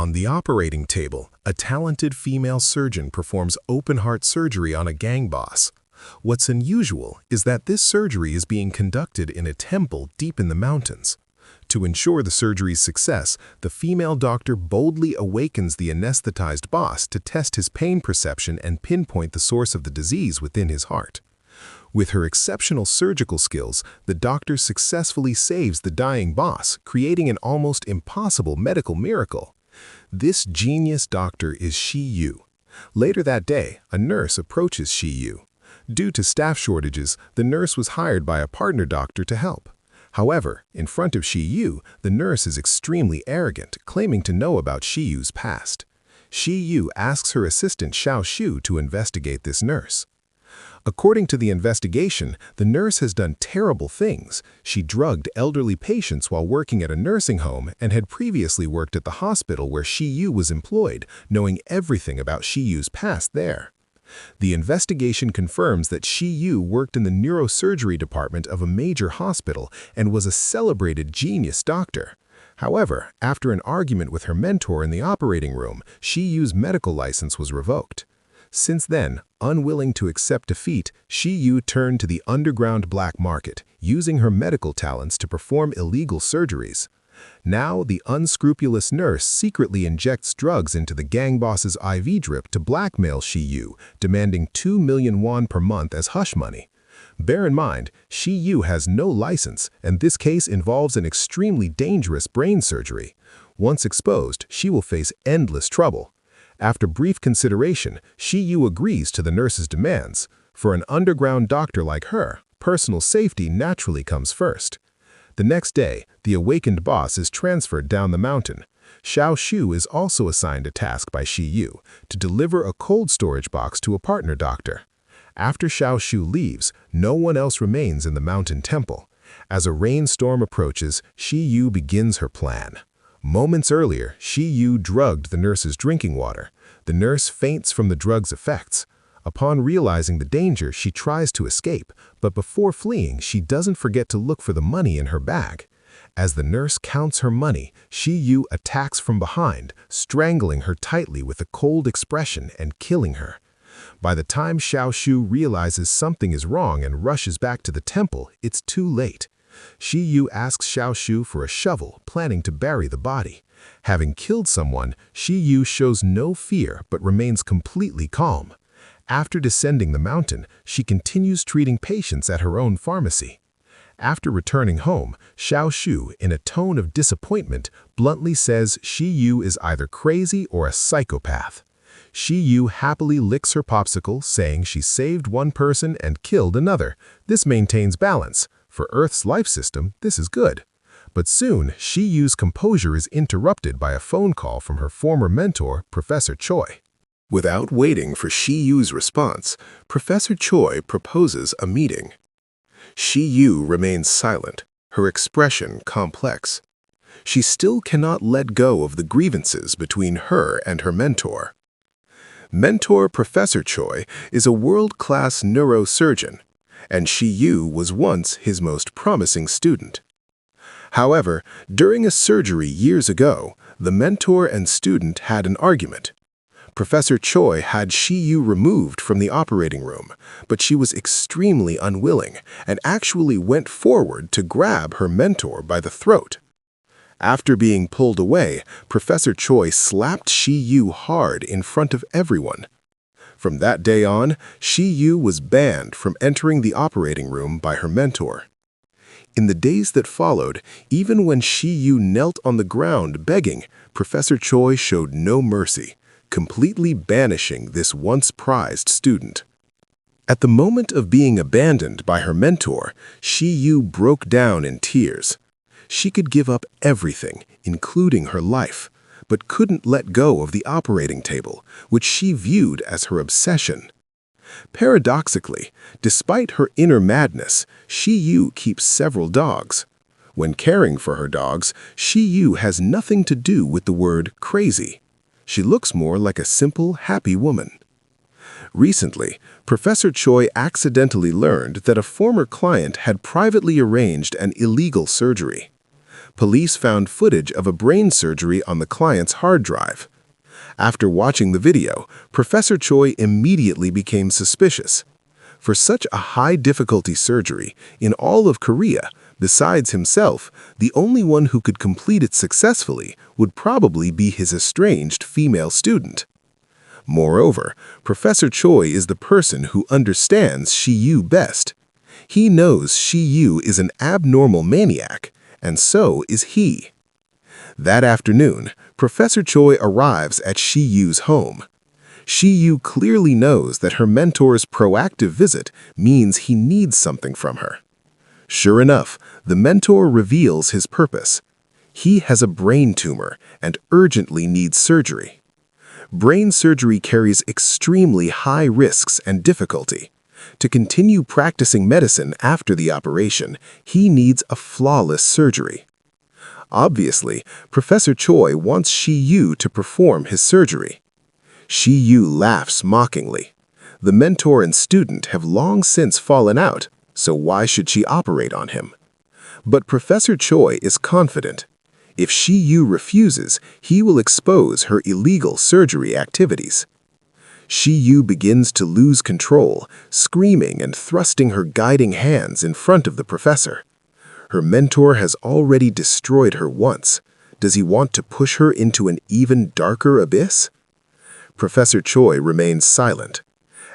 On the operating table, a talented female surgeon performs open-heart surgery on a gang boss. What's unusual is that this surgery is being conducted in a temple deep in the mountains. To ensure the surgery's success, the female doctor boldly awakens the anesthetized boss to test his pain perception and pinpoint the source of the disease within his heart. With her exceptional surgical skills, the doctor successfully saves the dying boss, creating an almost impossible medical miracle. This genius doctor is Shi-Yu. Later that day, a nurse approaches Shi-Yu. Due to staff shortages, the nurse was hired by a partner doctor to help. However, in front of Shi-Yu, the nurse is extremely arrogant, claiming to know about Shi-Yu's past. Shi-Yu asks her assistant Xiao-Shu to investigate this nurse. According to the investigation, the nurse has done terrible things. She drugged elderly patients while working at a nursing home and had previously worked at the hospital where Shi-Yu was employed, knowing everything about Shi-Yu's past there. The investigation confirms that Shi-Yu worked in the neurosurgery department of a major hospital and was a celebrated genius doctor. However, after an argument with her mentor in the operating room, Shi-Yu's medical license was revoked. Since then, unwilling to accept defeat, Shi-Yu turned to the underground black market, using her medical talents to perform illegal surgeries. Now, the unscrupulous nurse secretly injects drugs into the gang boss's IV drip to blackmail Shi-Yu, demanding 2 million won per month as hush money. Bear in mind, Shi-Yu has no license, and this case involves an extremely dangerous brain surgery. Once exposed, she will face endless trouble. After brief consideration, Shi-Yu agrees to the nurse's demands. For an underground doctor like her, personal safety naturally comes first. The next day, the awakened boss is transferred down the mountain. Xiao-Shu is also assigned a task by Shi-Yu to deliver a cold storage box to a partner doctor. After Xiao-Shu leaves, no one else remains in the mountain temple. As a rainstorm approaches, Shi-Yu begins her plan. Moments earlier, Shi-Yu drugged the nurse's drinking water. The nurse faints from the drug's effects. Upon realizing the danger, she tries to escape, but before fleeing, she doesn't forget to look for the money in her bag. As the nurse counts her money, Shi-Yu attacks from behind, strangling her tightly with a cold expression and killing her. By the time Xiao-Shu realizes something is wrong and rushes back to the temple, it's too late. Shi-Yu asks Xiao-Shu for a shovel, planning to bury the body. Having killed someone, Shi-Yu shows no fear but remains completely calm. After descending the mountain, she continues treating patients at her own pharmacy. After returning home, Xiao-Shu, in a tone of disappointment, bluntly says Shi-Yu is either crazy or a psychopath. Shi-Yu happily licks her popsicle, saying she saved one person and killed another. This maintains balance. For Earth's life system, this is good. But soon, Shi-Yu's composure is interrupted by a phone call from her former mentor, Professor Choi. Without waiting for Shi-Yu's response, Professor Choi proposes a meeting. Shi-Yu remains silent, her expression complex. She still cannot let go of the grievances between her and her mentor. Mentor Professor Choi is a world-class neurosurgeon, and Shi-Yu was once his most promising student. However, during a surgery years ago, the mentor and student had an argument. Professor Choi had Shi-Yu removed from the operating room, but she was extremely unwilling and actually went forward to grab her mentor by the throat. After being pulled away, Professor Choi slapped Shi-Yu hard in front of everyone. From that day on, Shi-Yu was banned from entering the operating room by her mentor. In the days that followed, even when Shi-Yu knelt on the ground begging, Professor Choi showed no mercy, completely banishing this once prized student. At the moment of being abandoned by her mentor, Shi-Yu broke down in tears. She could give up everything, including her life, but couldn't let go of the operating table, which she viewed as her obsession. Paradoxically, despite her inner madness, Shi-Yu keeps several dogs. When caring for her dogs, Shi-Yu has nothing to do with the word crazy. She looks more like a simple, happy woman. Recently, Professor Choi accidentally learned that a former client had privately arranged an illegal surgery. police found footage of a brain surgery on the client's hard drive. After watching the video, Professor Choi immediately became suspicious. For such a high-difficulty surgery, in all of Korea, besides himself, the only one who could complete it successfully would probably be his estranged female student. Moreover, Professor Choi is the person who understands Shi-yu best. He knows Shi-yu is an abnormal maniac, and so is he. That afternoon, Professor Choi arrives at Shi-yu's home. Shi-yu clearly knows that her mentor's proactive visit means he needs something from her. Sure enough, the mentor reveals his purpose. He has a brain tumor and urgently needs surgery. Brain surgery carries extremely high risks and difficulty. To continue practicing medicine after the operation, he needs a flawless surgery. Obviously, Professor Choi wants Shi-yu to perform his surgery. Shi-yu laughs mockingly. The mentor and student have long since fallen out, so why should she operate on him? But Professor Choi is confident. If Shi-yu refuses, he will expose her illegal surgery activities. Shi-yu begins to lose control, screaming and thrusting her guiding hands in front of the professor. Her mentor has already destroyed her once. Does he want to push her into an even darker abyss? Professor Choi remains silent.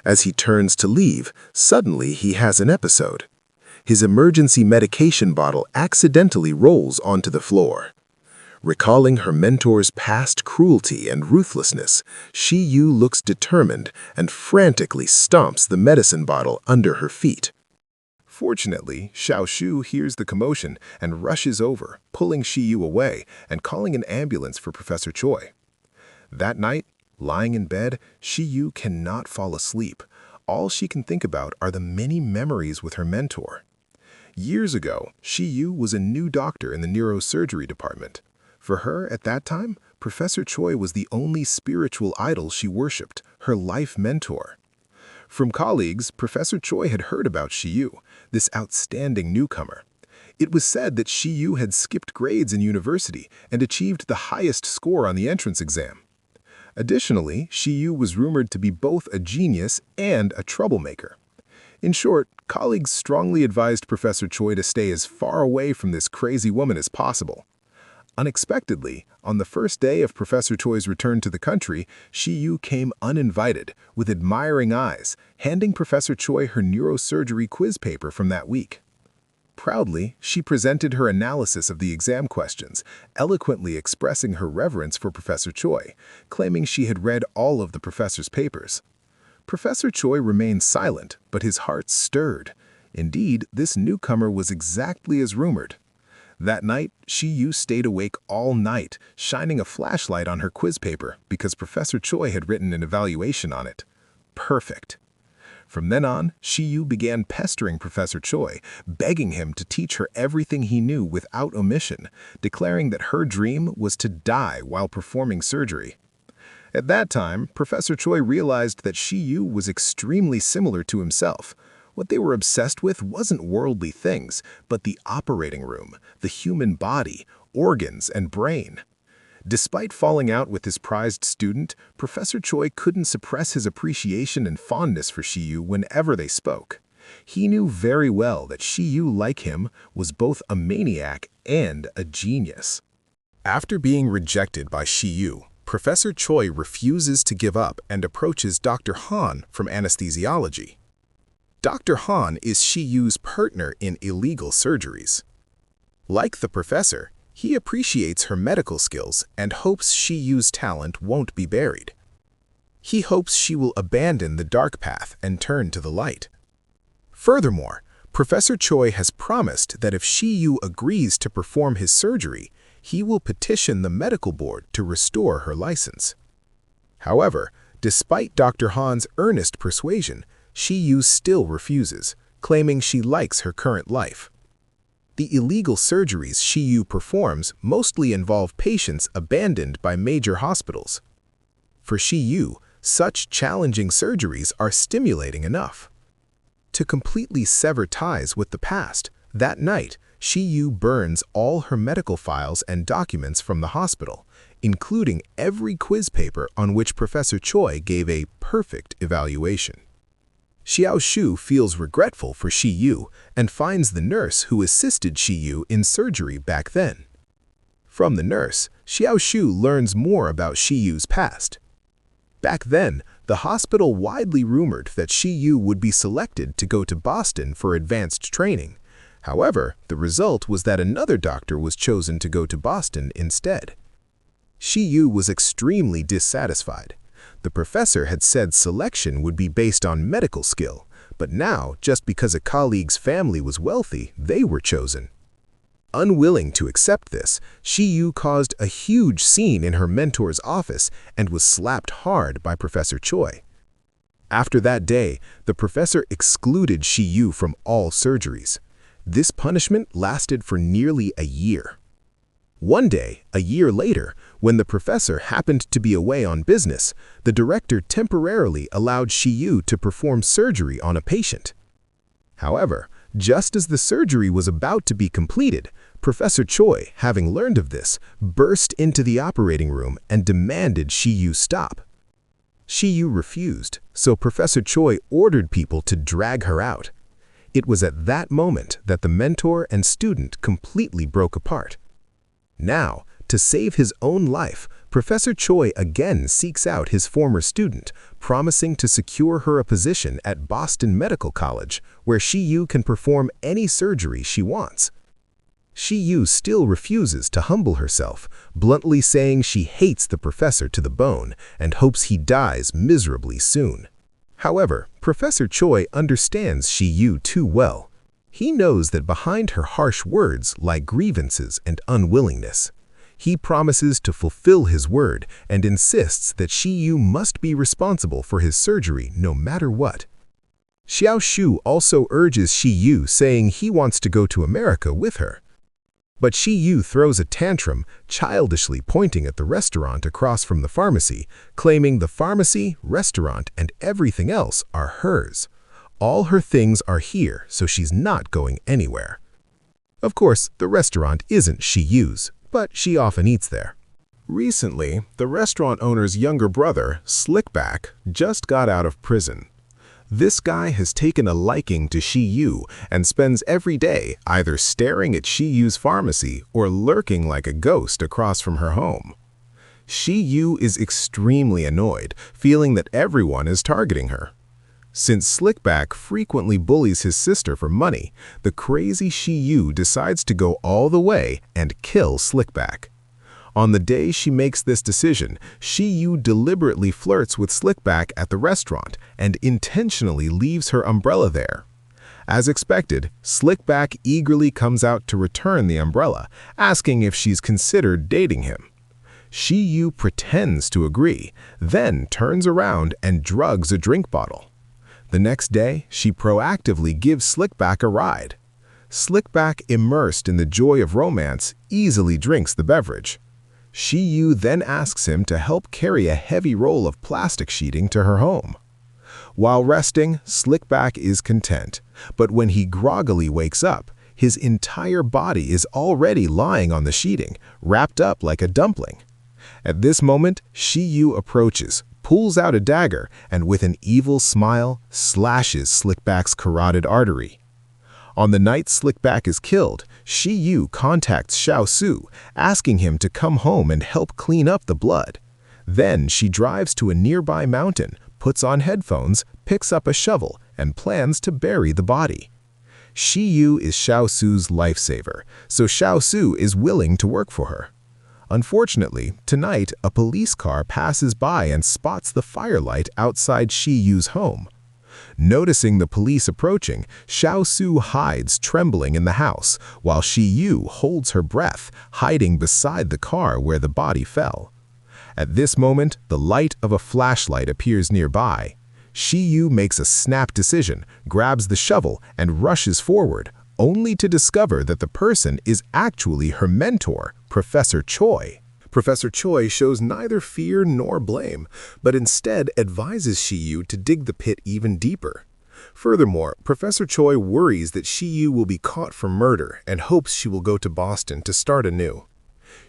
As he turns to leave, suddenly he has an episode. His emergency medication bottle accidentally rolls onto the floor. Recalling her mentor's past cruelty and ruthlessness, Shi-yu looks determined and frantically stomps the medicine bottle under her feet. Fortunately, Xiao-shu hears the commotion and rushes over, pulling Shi-yu away and calling an ambulance for Professor Choi. That night, lying in bed, Shi-yu cannot fall asleep. All she can think about are the many memories with her mentor. Years ago, Shi-yu was a new doctor in the neurosurgery department. For her, at that time, Professor Choi was the only spiritual idol she worshipped, her life mentor. From colleagues, Professor Choi had heard about Shi-yu, this outstanding newcomer. It was said that Shi-yu had skipped grades in university and achieved the highest score on the entrance exam. Additionally, Shi-yu was rumored to be both a genius and a troublemaker. In short, colleagues strongly advised Professor Choi to stay as far away from this crazy woman as possible. Unexpectedly, on the first day of Professor Choi's return to the country, Shi-yu came uninvited, with admiring eyes, handing Professor Choi her neurosurgery quiz paper from that week. Proudly, she presented her analysis of the exam questions, eloquently expressing her reverence for Professor Choi, claiming she had read all of the professor's papers. Professor Choi remained silent, but his heart stirred. Indeed, this newcomer was exactly as rumored. That night, Shi-yu stayed awake all night, shining a flashlight on her quiz paper because Professor Choi had written an evaluation on it. Perfect. From then on, Shi-yu began pestering Professor Choi, begging him to teach her everything he knew without omission, declaring that her dream was to die while performing surgery. At that time, Professor Choi realized that Shi-yu was extremely similar to himself. What they were obsessed with wasn't worldly things, but the operating room, the human body, organs, and brain. Despite falling out with his prized student, Professor Choi couldn't suppress his appreciation and fondness for Shi-yu whenever they spoke. He knew very well that Shi-yu, like him, was both a maniac and a genius. After being rejected by Shi-yu, Professor Choi refuses to give up and approaches Dr. Han from anesthesiology. Dr. Han is Shi-yu's partner in illegal surgeries. Like the professor, he appreciates her medical skills and hopes Shi-yu's talent won't be buried. He hopes she will abandon the dark path and turn to the light. Furthermore, Professor Choi has promised that if Shi-yu agrees to perform his surgery, he will petition the medical board to restore her license. However, despite Dr. Han's earnest persuasion, Shi-yu still refuses, claiming she likes her current life. The illegal surgeries Shi-yu performs mostly involve patients abandoned by major hospitals. For Shi-yu, such challenging surgeries are stimulating enough. To completely sever ties with the past, that night, Shi-yu burns all her medical files and documents from the hospital, including every quiz paper on which Professor Choi gave a perfect evaluation. Xiao-Shu feels regretful for Shi-yu and finds the nurse who assisted Shi-yu in surgery back then. From the nurse, Xiao-Shu learns more about Shi-yu's past. Back then, the hospital widely rumored that Shi-yu would be selected to go to Boston for advanced training. However, the result was that another doctor was chosen to go to Boston instead. Shi-yu was extremely dissatisfied. The professor had said selection would be based on medical skill, but now, just because a colleague's family was wealthy, they were chosen. Unwilling to accept this, Shi-yu caused a huge scene in her mentor's office and was slapped hard by Professor Choi. After that day, the professor excluded Shi-yu from all surgeries. This punishment lasted for nearly a year. One day, a year later, when the professor happened to be away on business, the director temporarily allowed Shi-yu to perform surgery on a patient. However, just as the surgery was about to be completed, Professor Choi, having learned of this, burst into the operating room and demanded Shi-yu stop. Shi-yu refused, so Professor Choi ordered people to drag her out. It was at that moment that the mentor and student completely broke apart. Now, to save his own life, Professor Choi again seeks out his former student, promising to secure her a position at Boston Medical College, where Shi-yu can perform any surgery she wants. Shi-yu still refuses to humble herself, bluntly saying she hates the professor to the bone and hopes he dies miserably soon. However, Professor Choi understands Shi-yu too well. He knows that behind her harsh words lie grievances and unwillingness. He promises to fulfill his word and insists that Shi-yu must be responsible for his surgery no matter what. Xiao-Shu also urges Shi-yu, saying he wants to go to America with her. But Shi-yu throws a tantrum, childishly pointing at the restaurant across from the pharmacy, claiming the pharmacy, restaurant, and everything else are hers. All her things are here, so she's not going anywhere. Of course, the restaurant isn't Shi-yu's, but she often eats there. Recently, the restaurant owner's younger brother, Slickback, just got out of prison. This guy has taken a liking to Shi-yu and spends every day either staring at Shi-yu's pharmacy or lurking like a ghost across from her home. Shi-yu is extremely annoyed, feeling that everyone is targeting her. Since Slickback frequently bullies his sister for money, the crazy Shi-yu decides to go all the way and kill Slickback. On the day she makes this decision, Shi-yu deliberately flirts with Slickback at the restaurant and intentionally leaves her umbrella there. As expected, Slickback eagerly comes out to return the umbrella, asking if she's considered dating him. Shi-yu pretends to agree, then turns around and drugs a drink bottle. The next day, she proactively gives Slickback a ride. Slickback, immersed in the joy of romance, easily drinks the beverage. Shi-yu then asks him to help carry a heavy roll of plastic sheeting to her home. While resting, Slickback is content, but when he groggily wakes up, his entire body is already lying on the sheeting, wrapped up like a dumpling. At this moment, Shi-yu approaches, pulls out a dagger, and with an evil smile, slashes Slickback's carotid artery. On the night Slickback is killed, Shi-yu contacts Xiao-Su, asking him to come home and help clean up the blood. Then she drives to a nearby mountain, puts on headphones, picks up a shovel, and plans to bury the body. Shi-yu is Xiao-Su's lifesaver, so Xiao-Su is willing to work for her. Unfortunately, tonight a police car passes by and spots the firelight outside Shi-yu's home. Noticing the police approaching, Xiao-Su hides trembling in the house, while Shi-yu holds her breath, hiding beside the car where the body fell. At this moment, the light of a flashlight appears nearby. Shi-yu makes a snap decision, grabs the shovel, and rushes forward, only to discover that the person is actually her mentor, Professor Choi. Professor Choi shows neither fear nor blame, but instead advises Shi-yu to dig the pit even deeper. Furthermore, Professor Choi worries that Shiyu will be caught for murder and hopes she will go to Boston to start anew.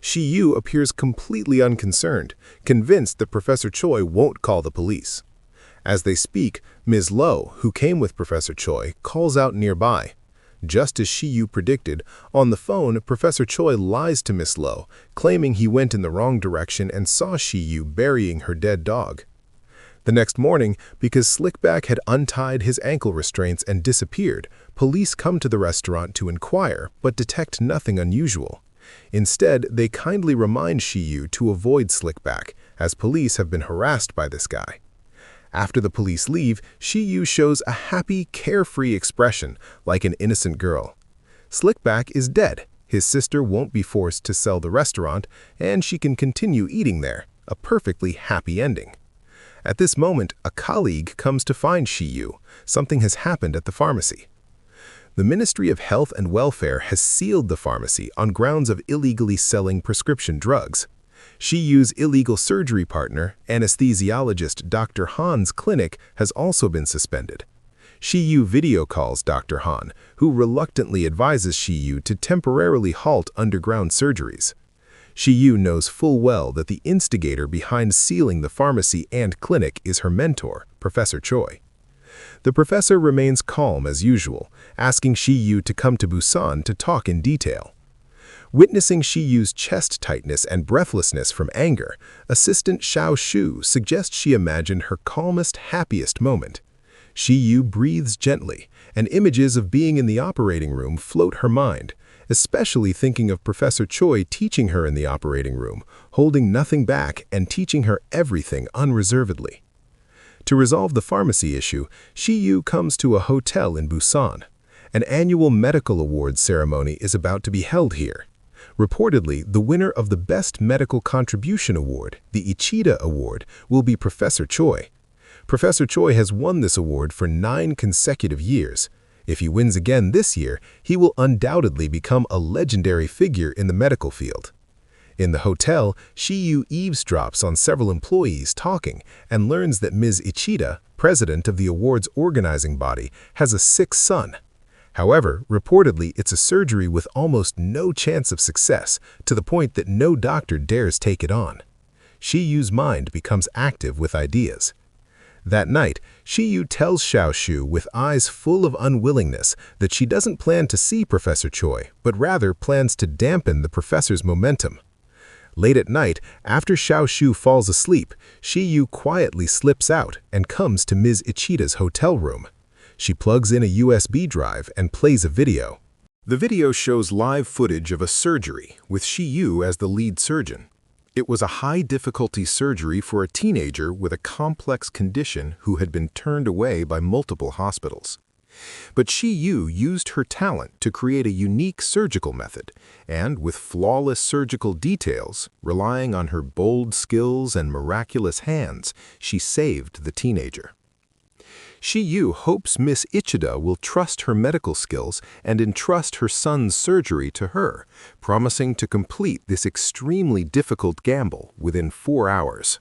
Shiyu appears completely unconcerned, convinced that Professor Choi won't call the police. As they speak, Ms. Lo, who came with Professor Choi, calls out nearby. Just as Shiyu predicted, on the phone, Professor Choi lies to Miss Lo, claiming he went in the wrong direction and saw Shiyu burying her dead dog. The next morning, because Slickback had untied his ankle restraints and disappeared, police come to the restaurant to inquire but detect nothing unusual. Instead, they kindly remind Shiyu to avoid Slickback, as police have been harassed by this guy. After the police leave, Shiyu shows a happy, carefree expression, like an innocent girl. Slickback is dead, his sister won't be forced to sell the restaurant, and she can continue eating there, a perfectly happy ending. At this moment, a colleague comes to find Shiyu. Something has happened at the pharmacy. The Ministry of Health and Welfare has sealed the pharmacy on grounds of illegally selling prescription drugs. Shiyu's illegal surgery partner, anesthesiologist Dr. Han's clinic, has also been suspended. Shiyu video calls Dr. Han, who reluctantly advises Shiyu to temporarily halt underground surgeries. Shiyu knows full well that the instigator behind sealing the pharmacy and clinic is her mentor, Professor Choi. The professor remains calm as usual, asking Shiyu to come to Busan to talk in detail. Witnessing Shiyu's chest tightness and breathlessness from anger, assistant Xiao Shu suggests she imagined her calmest, happiest moment. Shiyu breathes gently, and images of being in the operating room float her mind, especially thinking of Professor Choi teaching her in the operating room, holding nothing back and teaching her everything unreservedly. To resolve the pharmacy issue, Shiyu comes to a hotel in Busan. An annual medical awards ceremony is about to be held here. Reportedly, the winner of the Best Medical Contribution Award, the Ichida Award, will be Professor Choi. Professor Choi has won this award for 9 consecutive years. If he wins again this year, he will undoubtedly become a legendary figure in the medical field. In the hotel, Shiyu eavesdrops on several employees talking and learns that Ms. Ichida, president of the award's organizing body, has a sick son. However, reportedly, it's a surgery with almost no chance of success, to the point that no doctor dares take it on. Shiyu's mind becomes active with ideas. That night, Shiyu tells Xiao Shu with eyes full of unwillingness that she doesn't plan to see Professor Choi, but rather plans to dampen the professor's momentum. Late at night, after Xiao Shu falls asleep, Shiyu quietly slips out and comes to Ms. Ichida's hotel room. She plugs in a USB drive and plays a video. The video shows live footage of a surgery, with Shiyu as the lead surgeon. It was a high-difficulty surgery for a teenager with a complex condition who had been turned away by multiple hospitals. But Shiyu used her talent to create a unique surgical method, and with flawless surgical details, relying on her bold skills and miraculous hands, she saved the teenager. Shiyu hopes Miss Ichida will trust her medical skills and entrust her son's surgery to her, promising to complete this extremely difficult gamble within 4 hours.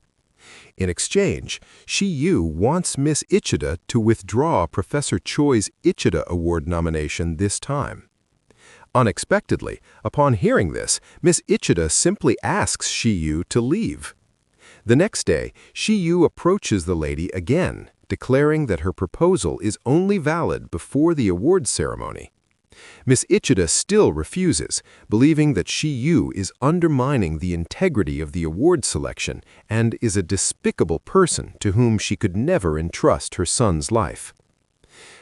In exchange, Shiyu wants Miss Ichida to withdraw Professor Choi's Ichida Award nomination this time. Unexpectedly, upon hearing this, Miss Ichida simply asks Shiyu to leave. The next day, Shiyu approaches the lady again, declaring that her proposal is only valid before the awards ceremony. Miss Ichida still refuses, believing that Shiyu is undermining the integrity of the award selection and is a despicable person to whom she could never entrust her son's life.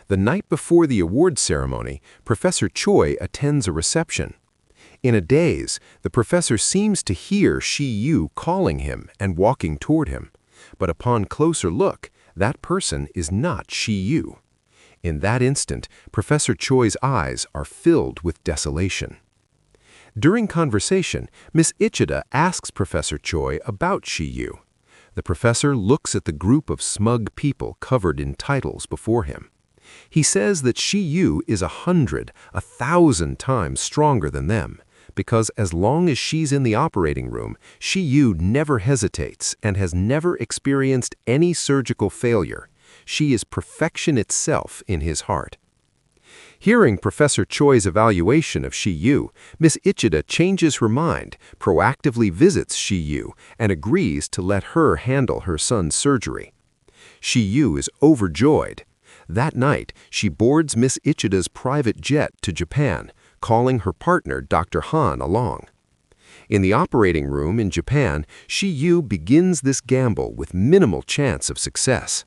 The night before the awards ceremony, Professor Choi attends a reception. In a daze, the professor seems to hear Shiyu calling him and walking toward him, but upon closer look, that person is not Shiyu. In that instant, Professor Choi's eyes are filled with desolation. During conversation, Miss Ichida asks Professor Choi about Shiyu. The professor looks at the group of smug people covered in titles before him. He says that Shiyu is 100, 1,000 times stronger than them, because as long as she's in the operating room, Shiyu never hesitates and has never experienced any surgical failure. She is perfection itself in his heart. Hearing Professor Choi's evaluation of Shiyu, Miss Ichida changes her mind, proactively visits Shiyu, and agrees to let her handle her son's surgery. Shiyu is overjoyed. That night, she boards Miss Ichida's private jet to Japan, calling her partner Dr. Han along. In the operating room in Japan, Shiyu begins this gamble with minimal chance of success.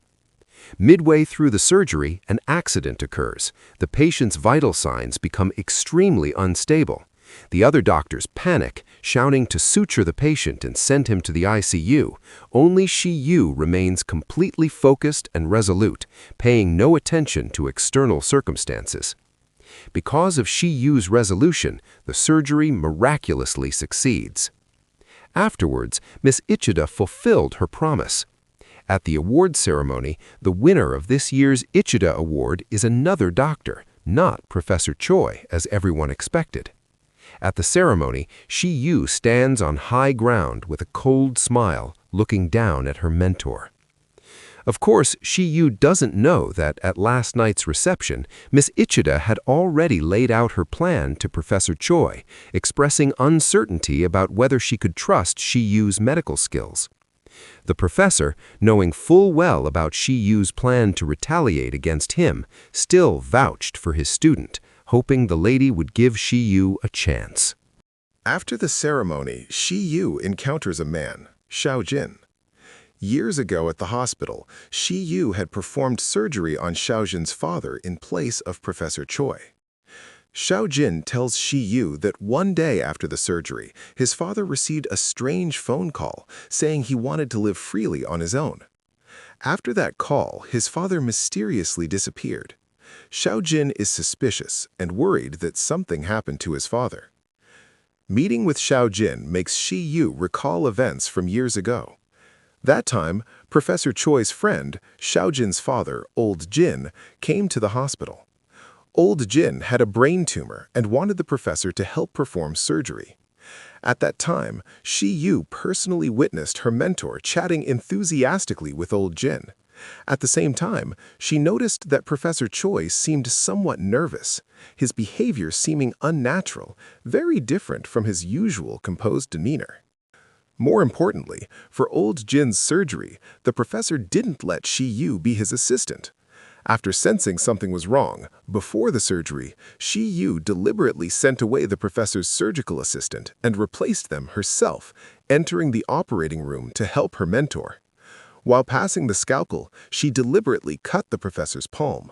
Midway through the surgery, an accident occurs. The patient's vital signs become extremely unstable. The other doctors panic, shouting to suture the patient and send him to the ICU. Only Shiyu remains completely focused and resolute, paying no attention to external circumstances. Because of Shiyu's resolution, the surgery miraculously succeeds. Afterwards, Miss Ichida fulfilled her promise. At the award ceremony, the winner of this year's Ichida Award is another doctor, not Professor Choi, as everyone expected. At the ceremony, Shiyu stands on high ground with a cold smile, looking down at her mentor. Of course, Shiyu doesn't know that at last night's reception, Miss Ichida had already laid out her plan to Professor Choi, expressing uncertainty about whether she could trust Shiyu's medical skills. The professor, knowing full well about Shiyu's plan to retaliate against him, still vouched for his student, hoping the lady would give Shiyu a chance. After the ceremony, Shiyu encounters a man, Xiao Jin. Years ago at the hospital, Shiyu had performed surgery on Xiao Jin's father in place of Professor Choi. Xiao Jin tells Shiyu that one day after the surgery, his father received a strange phone call saying he wanted to live freely on his own. After that call, his father mysteriously disappeared. Xiao Jin is suspicious and worried that something happened to his father. Meeting with Xiao Jin makes Shiyu recall events from years ago. That time, Professor Choi's friend, Xiao Jin's father, Old Jin, came to the hospital. Old Jin had a brain tumor and wanted the professor to help perform surgery. At that time, Shiyu personally witnessed her mentor chatting enthusiastically with Old Jin. At the same time, she noticed that Professor Choi seemed somewhat nervous, his behavior seeming unnatural, very different from his usual composed demeanor. More importantly, for Old Jin's surgery, the professor didn't let Shiyu be his assistant. After sensing something was wrong, before the surgery, Shiyu deliberately sent away the professor's surgical assistant and replaced them herself, entering the operating room to help her mentor. While passing the scalpel, she deliberately cut the professor's palm.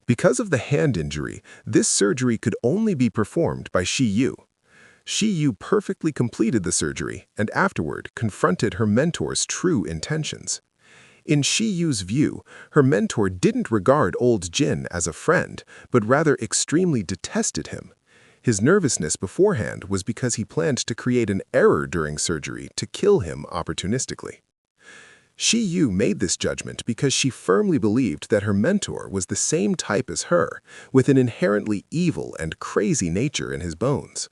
Because of the hand injury, this surgery could only be performed by Shiyu. Shiyu perfectly completed the surgery and afterward confronted her mentor's true intentions. In Shiyu's view, her mentor didn't regard Old Jin as a friend, but rather extremely detested him. His nervousness beforehand was because he planned to create an error during surgery to kill him opportunistically. Shiyu made this judgment because she firmly believed that her mentor was the same type as her, with an inherently evil and crazy nature in his bones.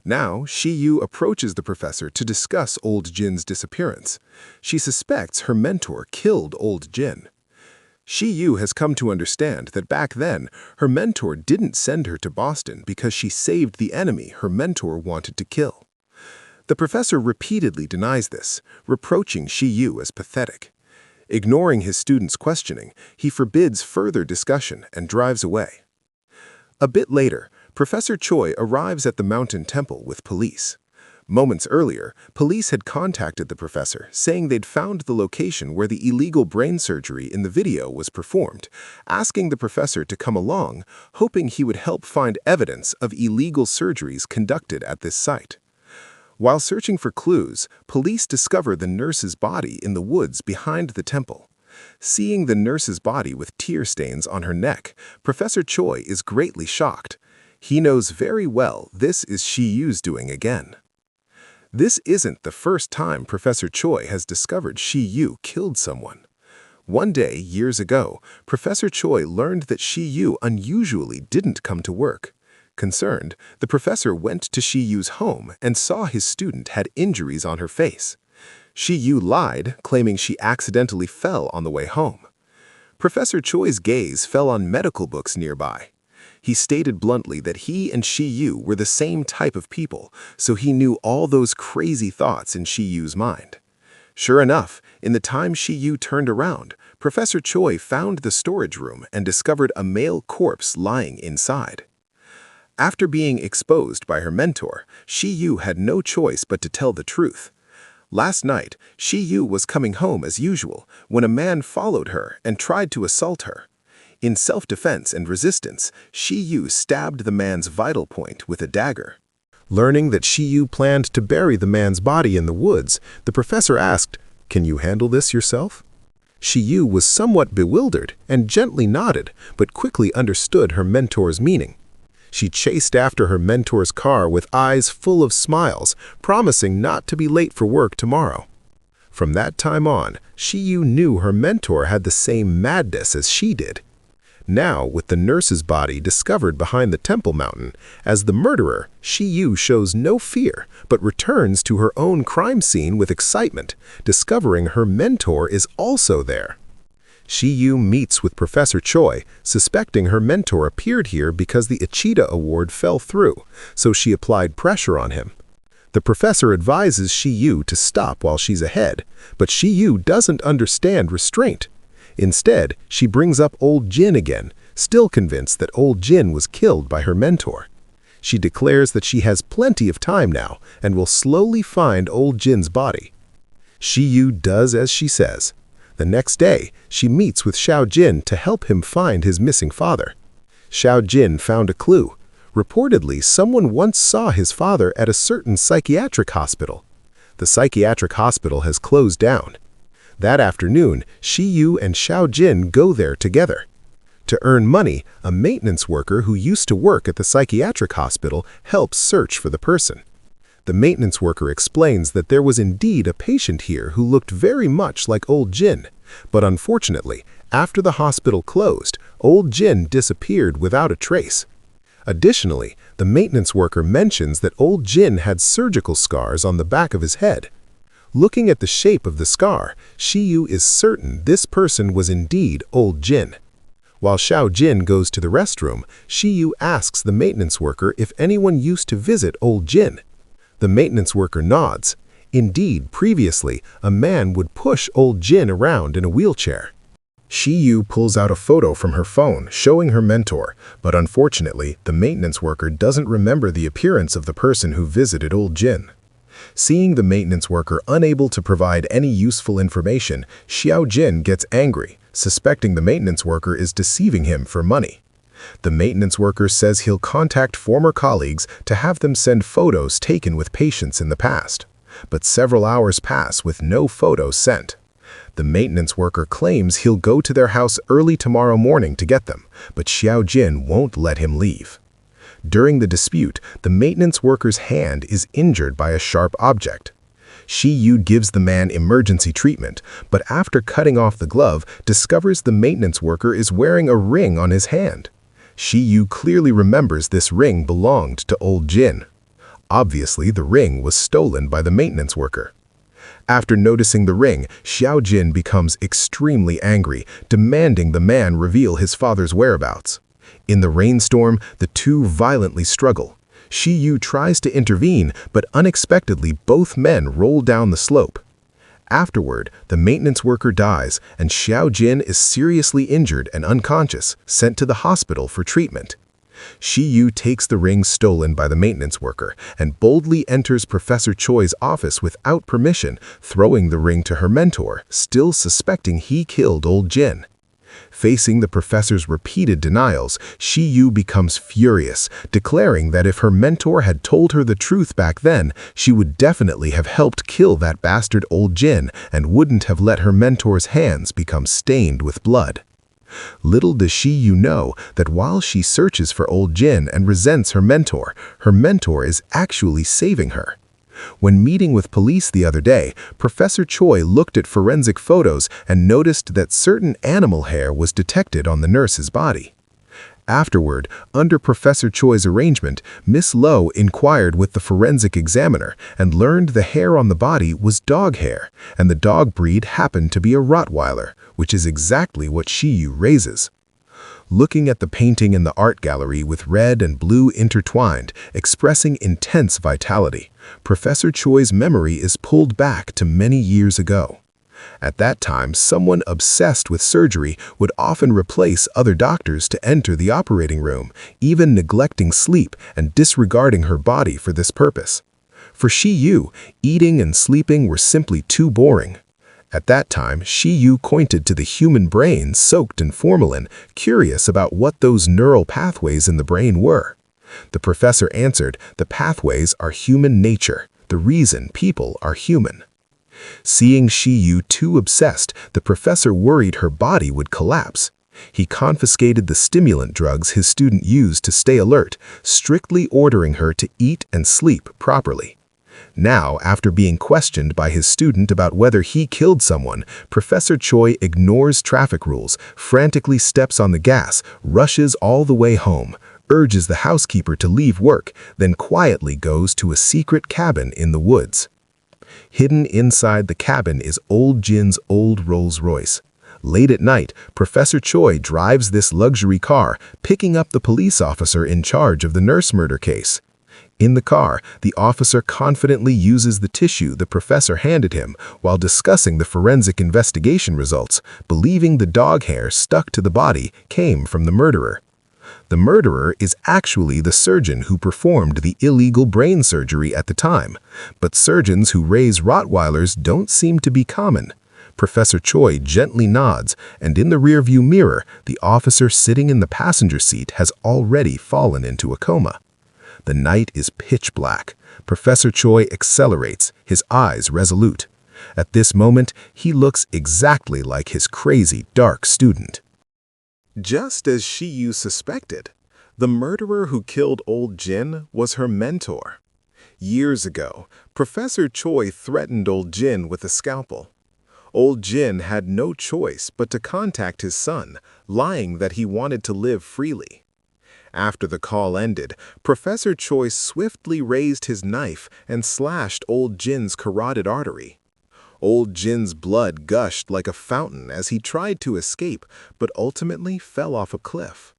Now, Shiyu approaches the professor to discuss Old Jin's disappearance. She suspects her mentor killed Old Jin. Shiyu has come to understand that back then, her mentor didn't send her to Boston because she saved the enemy her mentor wanted to kill. The professor repeatedly denies this, reproaching Shiyu as pathetic. Ignoring his student's questioning, he forbids further discussion and drives away. A bit later, Professor Choi arrives at the mountain temple with police. Moments earlier, police had contacted the professor, saying they'd found the location where the illegal brain surgery in the video was performed, asking the professor to come along, hoping he would help find evidence of illegal surgeries conducted at this site. While searching for clues, police discover the nurse's body in the woods behind the temple. Seeing the nurse's body with tear stains on her neck, Professor Choi is greatly shocked. He knows very well this is Shiyu's doing again. This isn't the first time Professor Choi has discovered Shiyu killed someone. One day, years ago, Professor Choi learned that Shiyu unusually didn't come to work. Concerned, the professor went to Shiyu's home and saw his student had injuries on her face. Shiyu lied, claiming she accidentally fell on the way home. Professor Choi's gaze fell on medical books nearby. He stated bluntly that he and Shi-Yu were the same type of people, so he knew all those crazy thoughts in Shi-Yu's mind. Sure enough, in the time Shi-Yu turned around, Professor Choi found the storage room and discovered a male corpse lying inside. After being exposed by her mentor, Shi-Yu had no choice but to tell the truth. Last night, Shi-Yu was coming home as usual when a man followed her and tried to assault her. In self-defense and resistance, Shi-Yu stabbed the man's vital point with a dagger. Learning that Shi-Yu planned to bury the man's body in the woods, the professor asked, "Can you handle this yourself?" Shi-Yu was somewhat bewildered and gently nodded, but quickly understood her mentor's meaning. She chased after her mentor's car with eyes full of smiles, promising not to be late for work tomorrow. From that time on, Shi-Yu knew her mentor had the same madness as she did. Now, with the nurse's body discovered behind the temple mountain, as the murderer, Shi-Yu shows no fear, but returns to her own crime scene with excitement, discovering her mentor is also there. Shi-Yu meets with Professor Choi, suspecting her mentor appeared here because the Ichida award fell through, so she applied pressure on him. The professor advises Shi-Yu to stop while she's ahead, but Shi-Yu doesn't understand restraint. Instead, she brings up Old Jin again, still convinced that Old Jin was killed by her mentor. She declares that she has plenty of time now and will slowly find Old Jin's body. Shi-Yu does as she says. The next day, she meets with Xiao Jin to help him find his missing father. Xiao Jin found a clue. Reportedly, someone once saw his father at a certain psychiatric hospital. The psychiatric hospital has closed down. That afternoon, Shi-Yu and Xiao Jin go there together. To earn money, a maintenance worker who used to work at the psychiatric hospital helps search for the person. The maintenance worker explains that there was indeed a patient here who looked very much like Old Jin, but unfortunately, after the hospital closed, Old Jin disappeared without a trace. Additionally, the maintenance worker mentions that Old Jin had surgical scars on the back of his head. Looking at the shape of the scar, Shi-Yu is certain this person was indeed Old Jin. While Xiao Jin goes to the restroom, Shi-Yu asks the maintenance worker if anyone used to visit Old Jin. The maintenance worker nods. Indeed, previously, a man would push Old Jin around in a wheelchair. Shi-Yu pulls out a photo from her phone showing her mentor, but unfortunately, the maintenance worker doesn't remember the appearance of the person who visited Old Jin. Seeing the maintenance worker unable to provide any useful information, Xiao Jin gets angry, suspecting the maintenance worker is deceiving him for money. The maintenance worker says he'll contact former colleagues to have them send photos taken with patients in the past. But several hours pass with no photos sent. The maintenance worker claims he'll go to their house early tomorrow morning to get them, but Xiao Jin won't let him leave. During the dispute, the maintenance worker's hand is injured by a sharp object. Shi-Yu gives the man emergency treatment, but after cutting off the glove, discovers the maintenance worker is wearing a ring on his hand. Shi-Yu clearly remembers this ring belonged to Old Jin. Obviously, the ring was stolen by the maintenance worker. After noticing the ring, Xiao Jin becomes extremely angry, demanding the man reveal his father's whereabouts. In the rainstorm, the two violently struggle. Shi-Yu tries to intervene, but unexpectedly both men roll down the slope. Afterward, the maintenance worker dies, and Xiao Jin is seriously injured and unconscious, sent to the hospital for treatment. Shi-Yu takes the ring stolen by the maintenance worker and boldly enters Professor Choi's office without permission, throwing the ring to her mentor, still suspecting he killed Old Jin. Facing the professor's repeated denials, Shi-Yu becomes furious, declaring that if her mentor had told her the truth back then, she would definitely have helped kill that bastard Old Jin and wouldn't have let her mentor's hands become stained with blood. Little does Shi-Yu know that while she searches for Old Jin and resents her mentor is actually saving her. When meeting with police the other day, Professor Choi looked at forensic photos and noticed that certain animal hair was detected on the nurse's body. Afterward, under Professor Choi's arrangement, Miss Lowe inquired with the forensic examiner and learned the hair on the body was dog hair, and the dog breed happened to be a Rottweiler, which is exactly what Shiyu raises. Looking at the painting in the art gallery with red and blue intertwined, expressing intense vitality, Professor Choi's memory is pulled back to many years ago. At that time, someone obsessed with surgery would often replace other doctors to enter the operating room, even neglecting sleep and disregarding her body for this purpose. For Shiyu, eating and sleeping were simply too boring. At that time, Shiyu pointed to the human brain soaked in formalin, curious about what those neural pathways in the brain were. The professor answered, "The pathways are human nature, the reason people are human." Seeing Shiyu too obsessed, the professor worried her body would collapse. He confiscated the stimulant drugs his student used to stay alert, strictly ordering her to eat and sleep properly. Now, after being questioned by his student about whether he killed someone, Professor Choi ignores traffic rules, frantically steps on the gas, rushes all the way home, urges the housekeeper to leave work, then quietly goes to a secret cabin in the woods. Hidden inside the cabin is Old Jin's old Rolls-Royce. Late at night, Professor Choi drives this luxury car, picking up the police officer in charge of the nurse murder case. In the car, the officer confidently uses the tissue the professor handed him while discussing the forensic investigation results, believing the dog hair stuck to the body came from the murderer. The murderer is actually the surgeon who performed the illegal brain surgery at the time, but surgeons who raise Rottweilers don't seem to be common. Professor Choi gently nods, and in the rearview mirror, the officer sitting in the passenger seat has already fallen into a coma. The night is pitch black. Professor Choi accelerates, his eyes resolute. At this moment, he looks exactly like his crazy, dark student. Just as Shiyu suspected, the murderer who killed Old Jin was her mentor. Years ago, Professor Choi threatened Old Jin with a scalpel. Old Jin had no choice but to contact his son, lying that he wanted to live freely. After the call ended, Professor Choi swiftly raised his knife and slashed Old Jin's carotid artery. Old Jin's blood gushed like a fountain as he tried to escape, but ultimately fell off a cliff.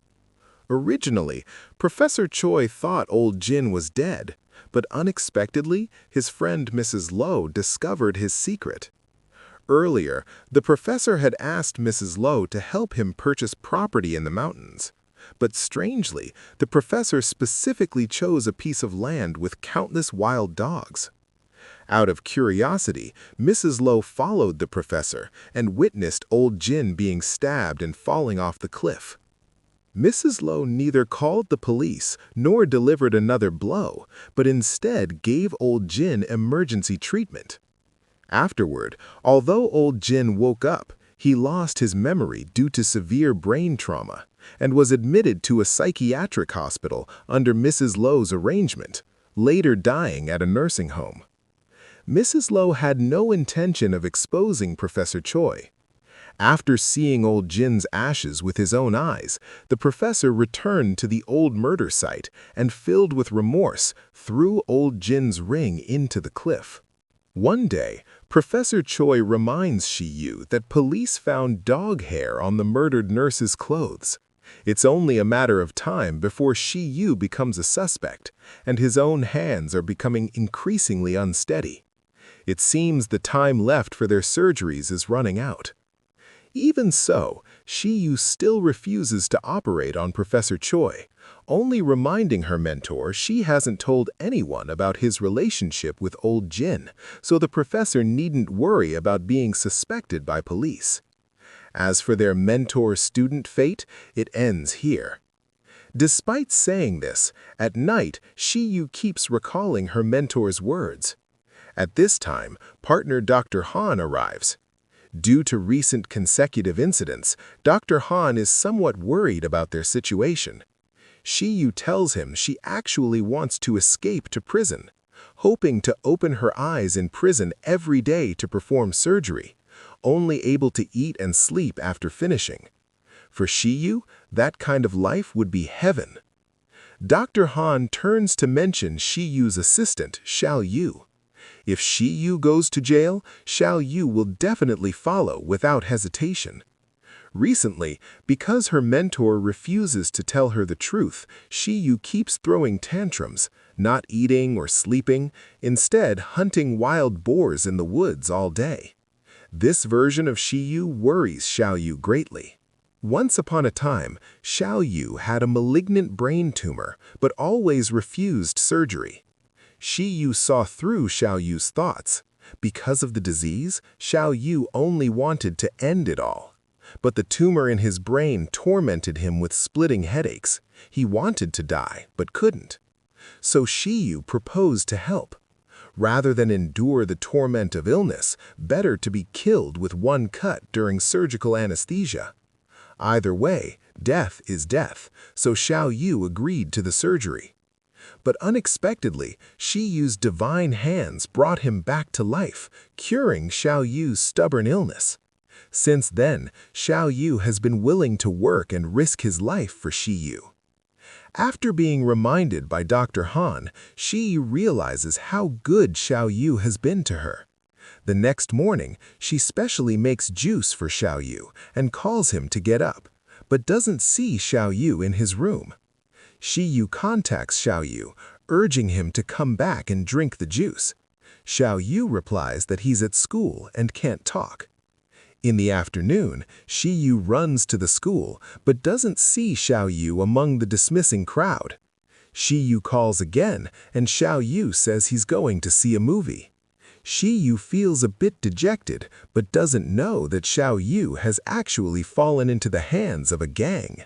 Originally, Professor Choi thought Old Jin was dead, but unexpectedly, his friend Mrs. Lowe discovered his secret. Earlier, the professor had asked Mrs. Lowe to help him purchase property in the mountains. But strangely, the professor specifically chose a piece of land with countless wild dogs. Out of curiosity, Mrs. Lowe followed the professor and witnessed Old Jin being stabbed and falling off the cliff. Mrs. Lowe neither called the police nor delivered another blow, but instead gave Old Jin emergency treatment. Afterward, although Old Jin woke up, he lost his memory due to severe brain trauma and was admitted to a psychiatric hospital under Mrs. Lowe's arrangement, later dying at a nursing home. Mrs. Lowe had no intention of exposing Professor Choi. After seeing Old Jin's ashes with his own eyes, the professor returned to the old murder site and, filled with remorse, threw Old Jin's ring into the cliff. One day, Professor Choi reminds Shiyu that police found dog hair on the murdered nurse's clothes. It's only a matter of time before Shiyu becomes a suspect, and his own hands are becoming increasingly unsteady. It seems the time left for their surgeries is running out. Even so, Shiyu still refuses to operate on Professor Choi, only reminding her mentor she hasn't told anyone about his relationship with Old Jin, so the professor needn't worry about being suspected by police. As for their mentor-student fate, it ends here. Despite saying this, at night, Shiyu keeps recalling her mentor's words. At this time, partner Dr. Han arrives. Due to recent consecutive incidents, Dr. Han is somewhat worried about their situation. Shiyu tells him she actually wants to escape to prison, hoping to open her eyes in prison every day to perform surgery, only able to eat and sleep after finishing. For Shiyu, that kind of life would be heaven. Dr. Han turns to mention Shiyu's assistant, Xiao Yu. If Shiyu goes to jail, Xiao Yu will definitely follow without hesitation. Recently, because her mentor refuses to tell her the truth, Shiyu keeps throwing tantrums, not eating or sleeping, instead hunting wild boars in the woods all day. This version of Shiyu worries Xiao Yu greatly. Once upon a time, Xiao Yu had a malignant brain tumor, but always refused surgery. Shiyu saw through Xiao Yu's thoughts. Because of the disease, Xiao Yu only wanted to end it all. But the tumor in his brain tormented him with splitting headaches. He wanted to die, but couldn't. So Shiyu proposed to help. Rather than endure the torment of illness, better to be killed with one cut during surgical anesthesia. Either way, death is death, so Xiao Yu agreed to the surgery. But unexpectedly, Shiyu's divine hands brought him back to life, curing Xiao Yu's stubborn illness. Since then, Xiao Yu has been willing to work and risk his life for Shiyu. After being reminded by Dr. Han, Shiyu realizes how good Xiao Yu has been to her. The next morning, she specially makes juice for Xiao Yu and calls him to get up, but doesn't see Xiao Yu in his room. Shiyu contacts Xiao Yu, urging him to come back and drink the juice. Xiao Yu replies that he's at school and can't talk. In the afternoon, Shiyu runs to the school, but doesn't see Xiao Yu among the dismissing crowd. Shiyu calls again, and Xiao Yu says he's going to see a movie. Shiyu feels a bit dejected, but doesn't know that Xiao Yu has actually fallen into the hands of a gang.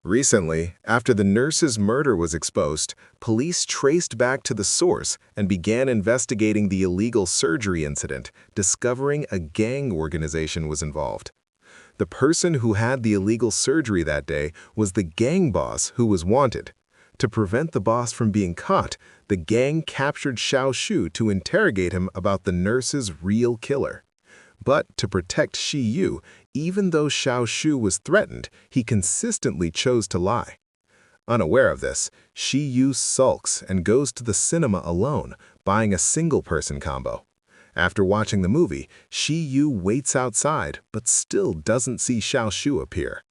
Recently, after the nurse's murder was exposed, police traced back to the source and began investigating the illegal surgery incident, discovering a gang organization was involved. The person who had the illegal surgery that day was the gang boss who was wanted. To prevent the boss from being caught, the gang captured Xiao Shu to interrogate him about the nurse's real killer. But to protect Shiyu, even though Xiao Shu was threatened, he consistently chose to lie. Unaware of this, Shiyu sulks and goes to the cinema alone, buying a single-person combo. After watching the movie, Shiyu waits outside, but still doesn't see Xiao Shu appear.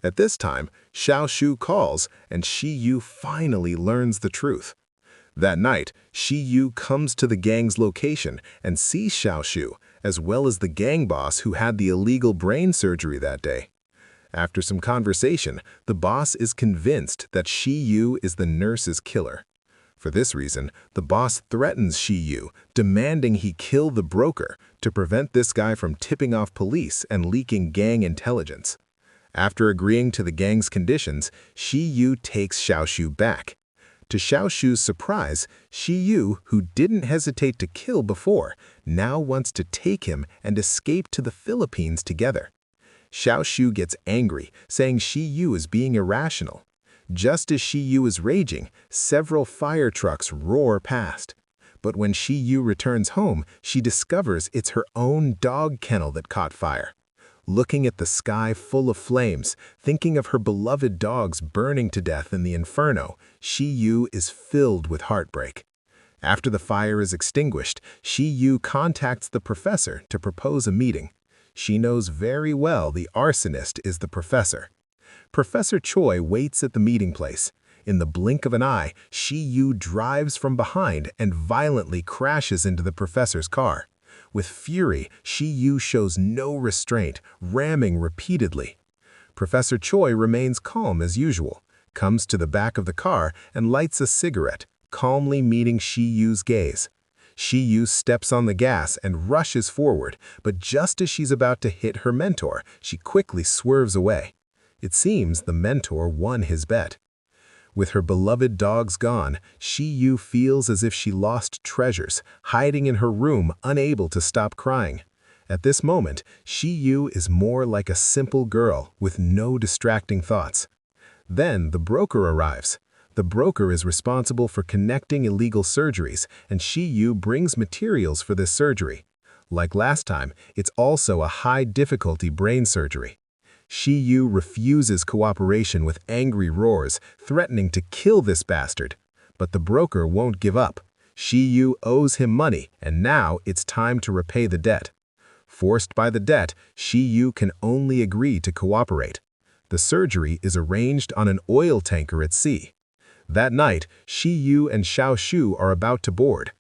At this time, Xiao Shu calls, and Shiyu finally learns the truth. That night, Shiyu comes to the gang's location and sees Xiao Shu, as well as the gang boss who had the illegal brain surgery that day. After some conversation, the boss is convinced that Shiyu is the nurse's killer. For this reason, the boss threatens Shiyu, demanding he kill the broker to prevent this guy from tipping off police and leaking gang intelligence. After agreeing to the gang's conditions, Shiyu takes Xiao Shu back. To Xiao Shu's surprise, Shiyu, who didn't hesitate to kill before, now wants to take him and escape to the Philippines together. Xiao Shu gets angry, saying Shiyu is being irrational. Just as Shiyu is raging, several fire trucks roar past. But when Shiyu returns home, she discovers it's her own dog kennel that caught fire. Looking at the sky full of flames, thinking of her beloved dogs burning to death in the inferno, Shiyu is filled with heartbreak. After the fire is extinguished, Shiyu contacts the professor to propose a meeting. She knows very well the arsonist is the professor. Professor Choi waits at the meeting place. In the blink of an eye, Shiyu drives from behind and violently crashes into the professor's car. With fury, Shiyu shows no restraint, ramming repeatedly. Professor Choi remains calm as usual, comes to the back of the car and lights a cigarette, calmly meeting Shiyu's gaze. Shiyu steps on the gas and rushes forward, but just as she's about to hit her mentor, she quickly swerves away. It seems the mentor won his bet. With her beloved dogs gone, Shiyu feels as if she lost treasures, hiding in her room, unable to stop crying. At this moment, Shiyu is more like a simple girl with no distracting thoughts. Then the broker arrives. The broker is responsible for connecting illegal surgeries, and Shiyu brings materials for this surgery. Like last time, it's also a high-difficulty brain surgery. Shi-yu refuses cooperation with angry roars, threatening to kill this bastard. But the broker won't give up. Shi-yu owes him money, and now it's time to repay the debt. Forced by the debt, Shi-yu can only agree to cooperate. The surgery is arranged on an oil tanker at sea. That night, Shi-yu and Xiao-Shu are about to board.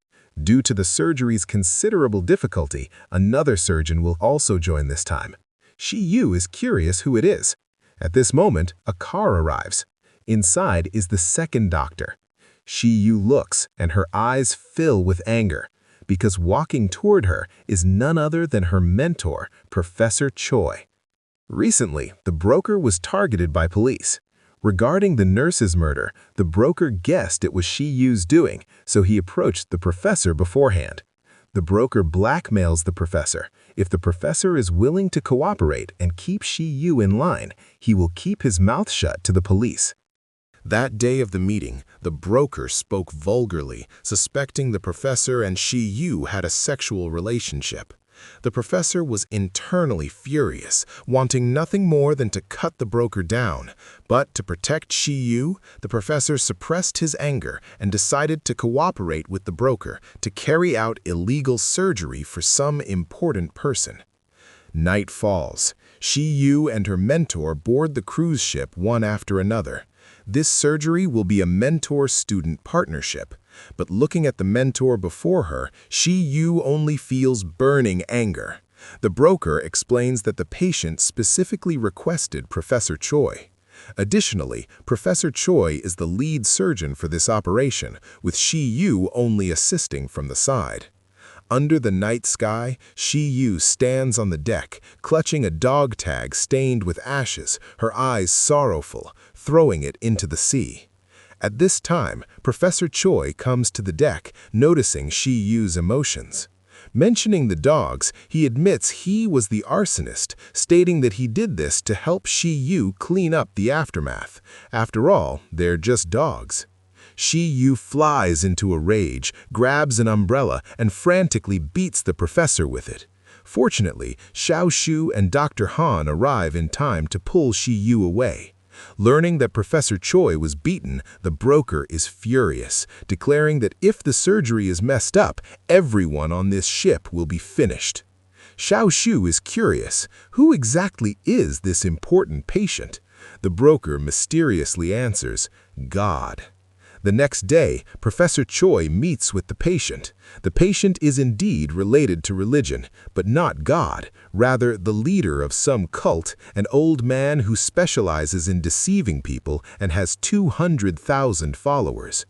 Due to the surgery's considerable difficulty, another surgeon will also join this time. Shi-yu is curious who it is. At this moment, a car arrives. Inside is the second doctor. Shi-yu looks, and her eyes fill with anger, because walking toward her is none other than her mentor, Professor Choi. Recently, the broker was targeted by police. Regarding the nurse's murder, the broker guessed it was Shi-yu's doing, so he approached the professor beforehand. The broker blackmails the professor. If the professor is willing to cooperate and keep Shi-yu in line, he will keep his mouth shut to the police. That day of the meeting, the broker spoke vulgarly, suspecting the professor and Shi-yu had a sexual relationship. The professor was internally furious, wanting nothing more than to cut the broker down. But to protect Shi-yu, the professor suppressed his anger and decided to cooperate with the broker to carry out illegal surgery for some important person. Night falls. Shi-yu and her mentor board the cruise ship one after another. This surgery will be a mentor-student partnership. But looking at the mentor before her, Shi-yu only feels burning anger. The broker explains that the patient specifically requested Professor Choi. Additionally, Professor Choi is the lead surgeon for this operation, with Shi-yu only assisting from the side. Under the night sky, Shi-yu stands on the deck, clutching a dog tag stained with ashes, her eyes sorrowful, throwing it into the sea. At this time, Professor Choi comes to the deck, noticing Shi-yu's emotions. Mentioning the dogs, he admits he was the arsonist, stating that he did this to help Shi-yu clean up the aftermath. After all, they're just dogs. Shi-yu flies into a rage, grabs an umbrella, and frantically beats the professor with it. Fortunately, Xiao-Shu and Dr. Han arrive in time to pull Shi-yu away. Learning that Professor Choi was beaten, the broker is furious, declaring that if the surgery is messed up, everyone on this ship will be finished. Xiao-Shu is curious. Who exactly is this important patient? The broker mysteriously answers, God. The next day, Professor Choi meets with the patient. The patient is indeed related to religion, but not God, rather the leader of some cult, an old man who specializes in deceiving people and has 200,000 followers.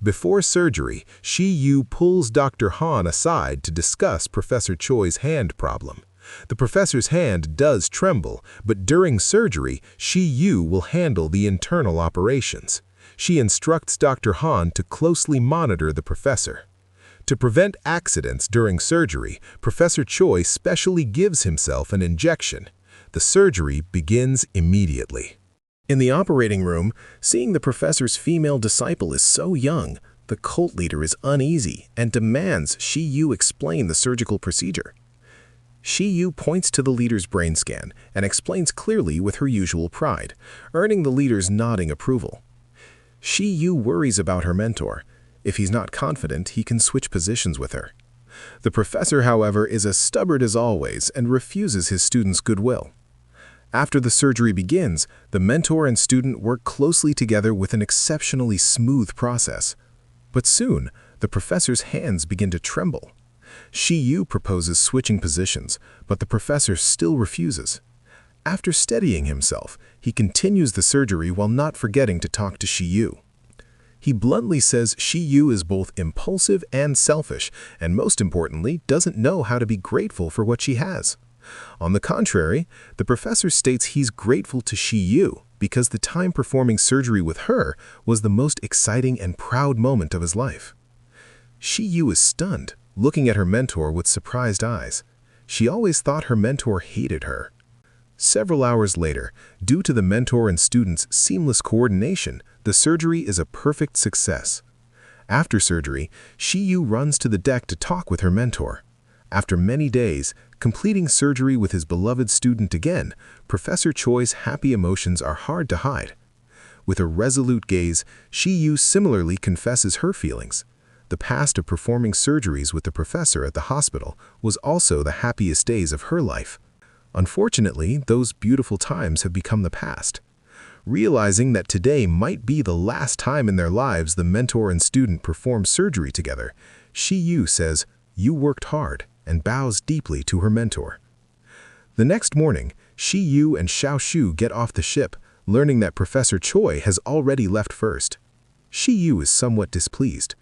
Before surgery, Shi-yu pulls Dr. Han aside to discuss Professor Choi's hand problem. The professor's hand does tremble, but during surgery, Shi-yu will handle the internal operations. She instructs Dr. Han to closely monitor the professor. To prevent accidents during surgery, Professor Choi specially gives himself an injection. The surgery begins immediately. In the operating room, seeing the professor's female disciple is so young, the cult leader is uneasy and demands Shi-yu explain the surgical procedure. Shi-yu points to the leader's brain scan and explains clearly with her usual pride, earning the leader's nodding approval. Shi-yu worries about her mentor. If he's not confident, he can switch positions with her. The professor, however, is as stubborn as always and refuses his student's goodwill. After the surgery begins, the mentor and student work closely together with an exceptionally smooth process. But soon, the professor's hands begin to tremble. Shi-yu proposes switching positions, but the professor still refuses. After steadying himself, he continues the surgery while not forgetting to talk to Shi-yu. He bluntly says Shi-yu is both impulsive and selfish, and most importantly, doesn't know how to be grateful for what she has. On the contrary, the professor states he's grateful to Shi-yu because the time performing surgery with her was the most exciting and proud moment of his life. Shi-yu is stunned, looking at her mentor with surprised eyes. She always thought her mentor hated her. Several hours later, due to the mentor and student's seamless coordination, the surgery is a perfect success. After surgery, Shi-yu runs to the deck to talk with her mentor. After many days, completing surgery with his beloved student again, Professor Choi's happy emotions are hard to hide. With a resolute gaze, Shi-Yu similarly confesses her feelings. The past of performing surgeries with the professor at the hospital was also the happiest days of her life. Unfortunately, those beautiful times have become the past. Realizing that today might be the last time in their lives the mentor and student perform surgery together, Shi-Yu says, "You worked hard," and bows deeply to her mentor. The next morning, Shi-Yu and Xiao-Shu get off the ship, learning that Professor Choi has already left first. Shi-Yu is somewhat displeased.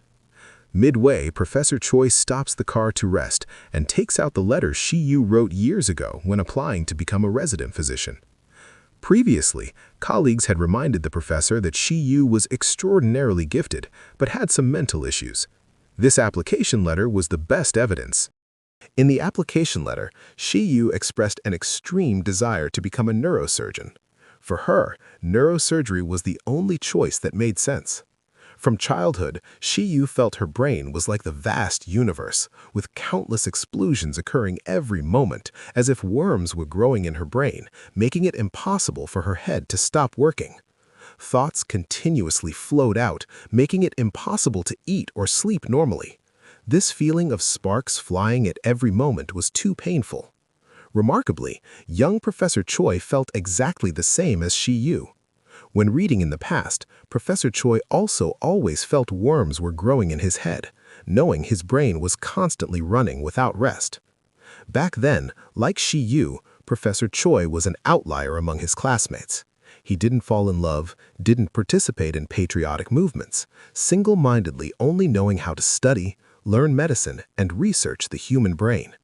Midway, Professor Choi stops the car to rest and takes out the letter Shi-Yu wrote years ago when applying to become a resident physician. Previously, colleagues had reminded the professor that Shi-Yu was extraordinarily gifted, but had some mental issues. This application letter was the best evidence. In the application letter, Shi-Yu expressed an extreme desire to become a neurosurgeon. For her, neurosurgery was the only choice that made sense. From childhood, Shi-Yu felt her brain was like the vast universe, with countless explosions occurring every moment, as if worms were growing in her brain, making it impossible for her head to stop working. Thoughts continuously flowed out, making it impossible to eat or sleep normally. This feeling of sparks flying at every moment was too painful. Remarkably, young Professor Choi felt exactly the same as Shi-Yu. When reading in the past, Professor Choi also always felt worms were growing in his head, knowing his brain was constantly running without rest. Back then, like Shi-Yu, Professor Choi was an outlier among his classmates. He didn't fall in love, didn't participate in patriotic movements, single-mindedly only knowing how to study, learn medicine, and research the human brain.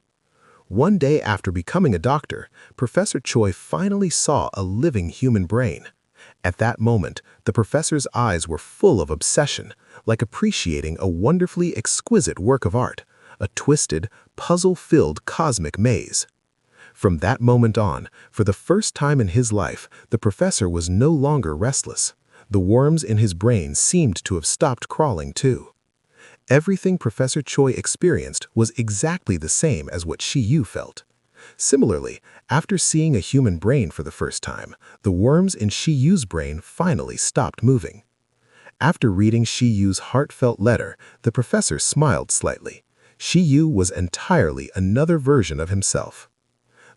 One day after becoming a doctor, Professor Choi finally saw a living human brain. At that moment, the professor's eyes were full of obsession, like appreciating a wonderfully exquisite work of art, a twisted, puzzle-filled cosmic maze. From that moment on, for the first time in his life, the professor was no longer restless. The worms in his brain seemed to have stopped crawling too. Everything Professor Choi experienced was exactly the same as what Shi-Yu felt. Similarly, after seeing a human brain for the first time, the worms in Shi-Yu's brain finally stopped moving. After reading Shi-Yu's heartfelt letter, the professor smiled slightly. Shi-Yu was entirely another version of himself.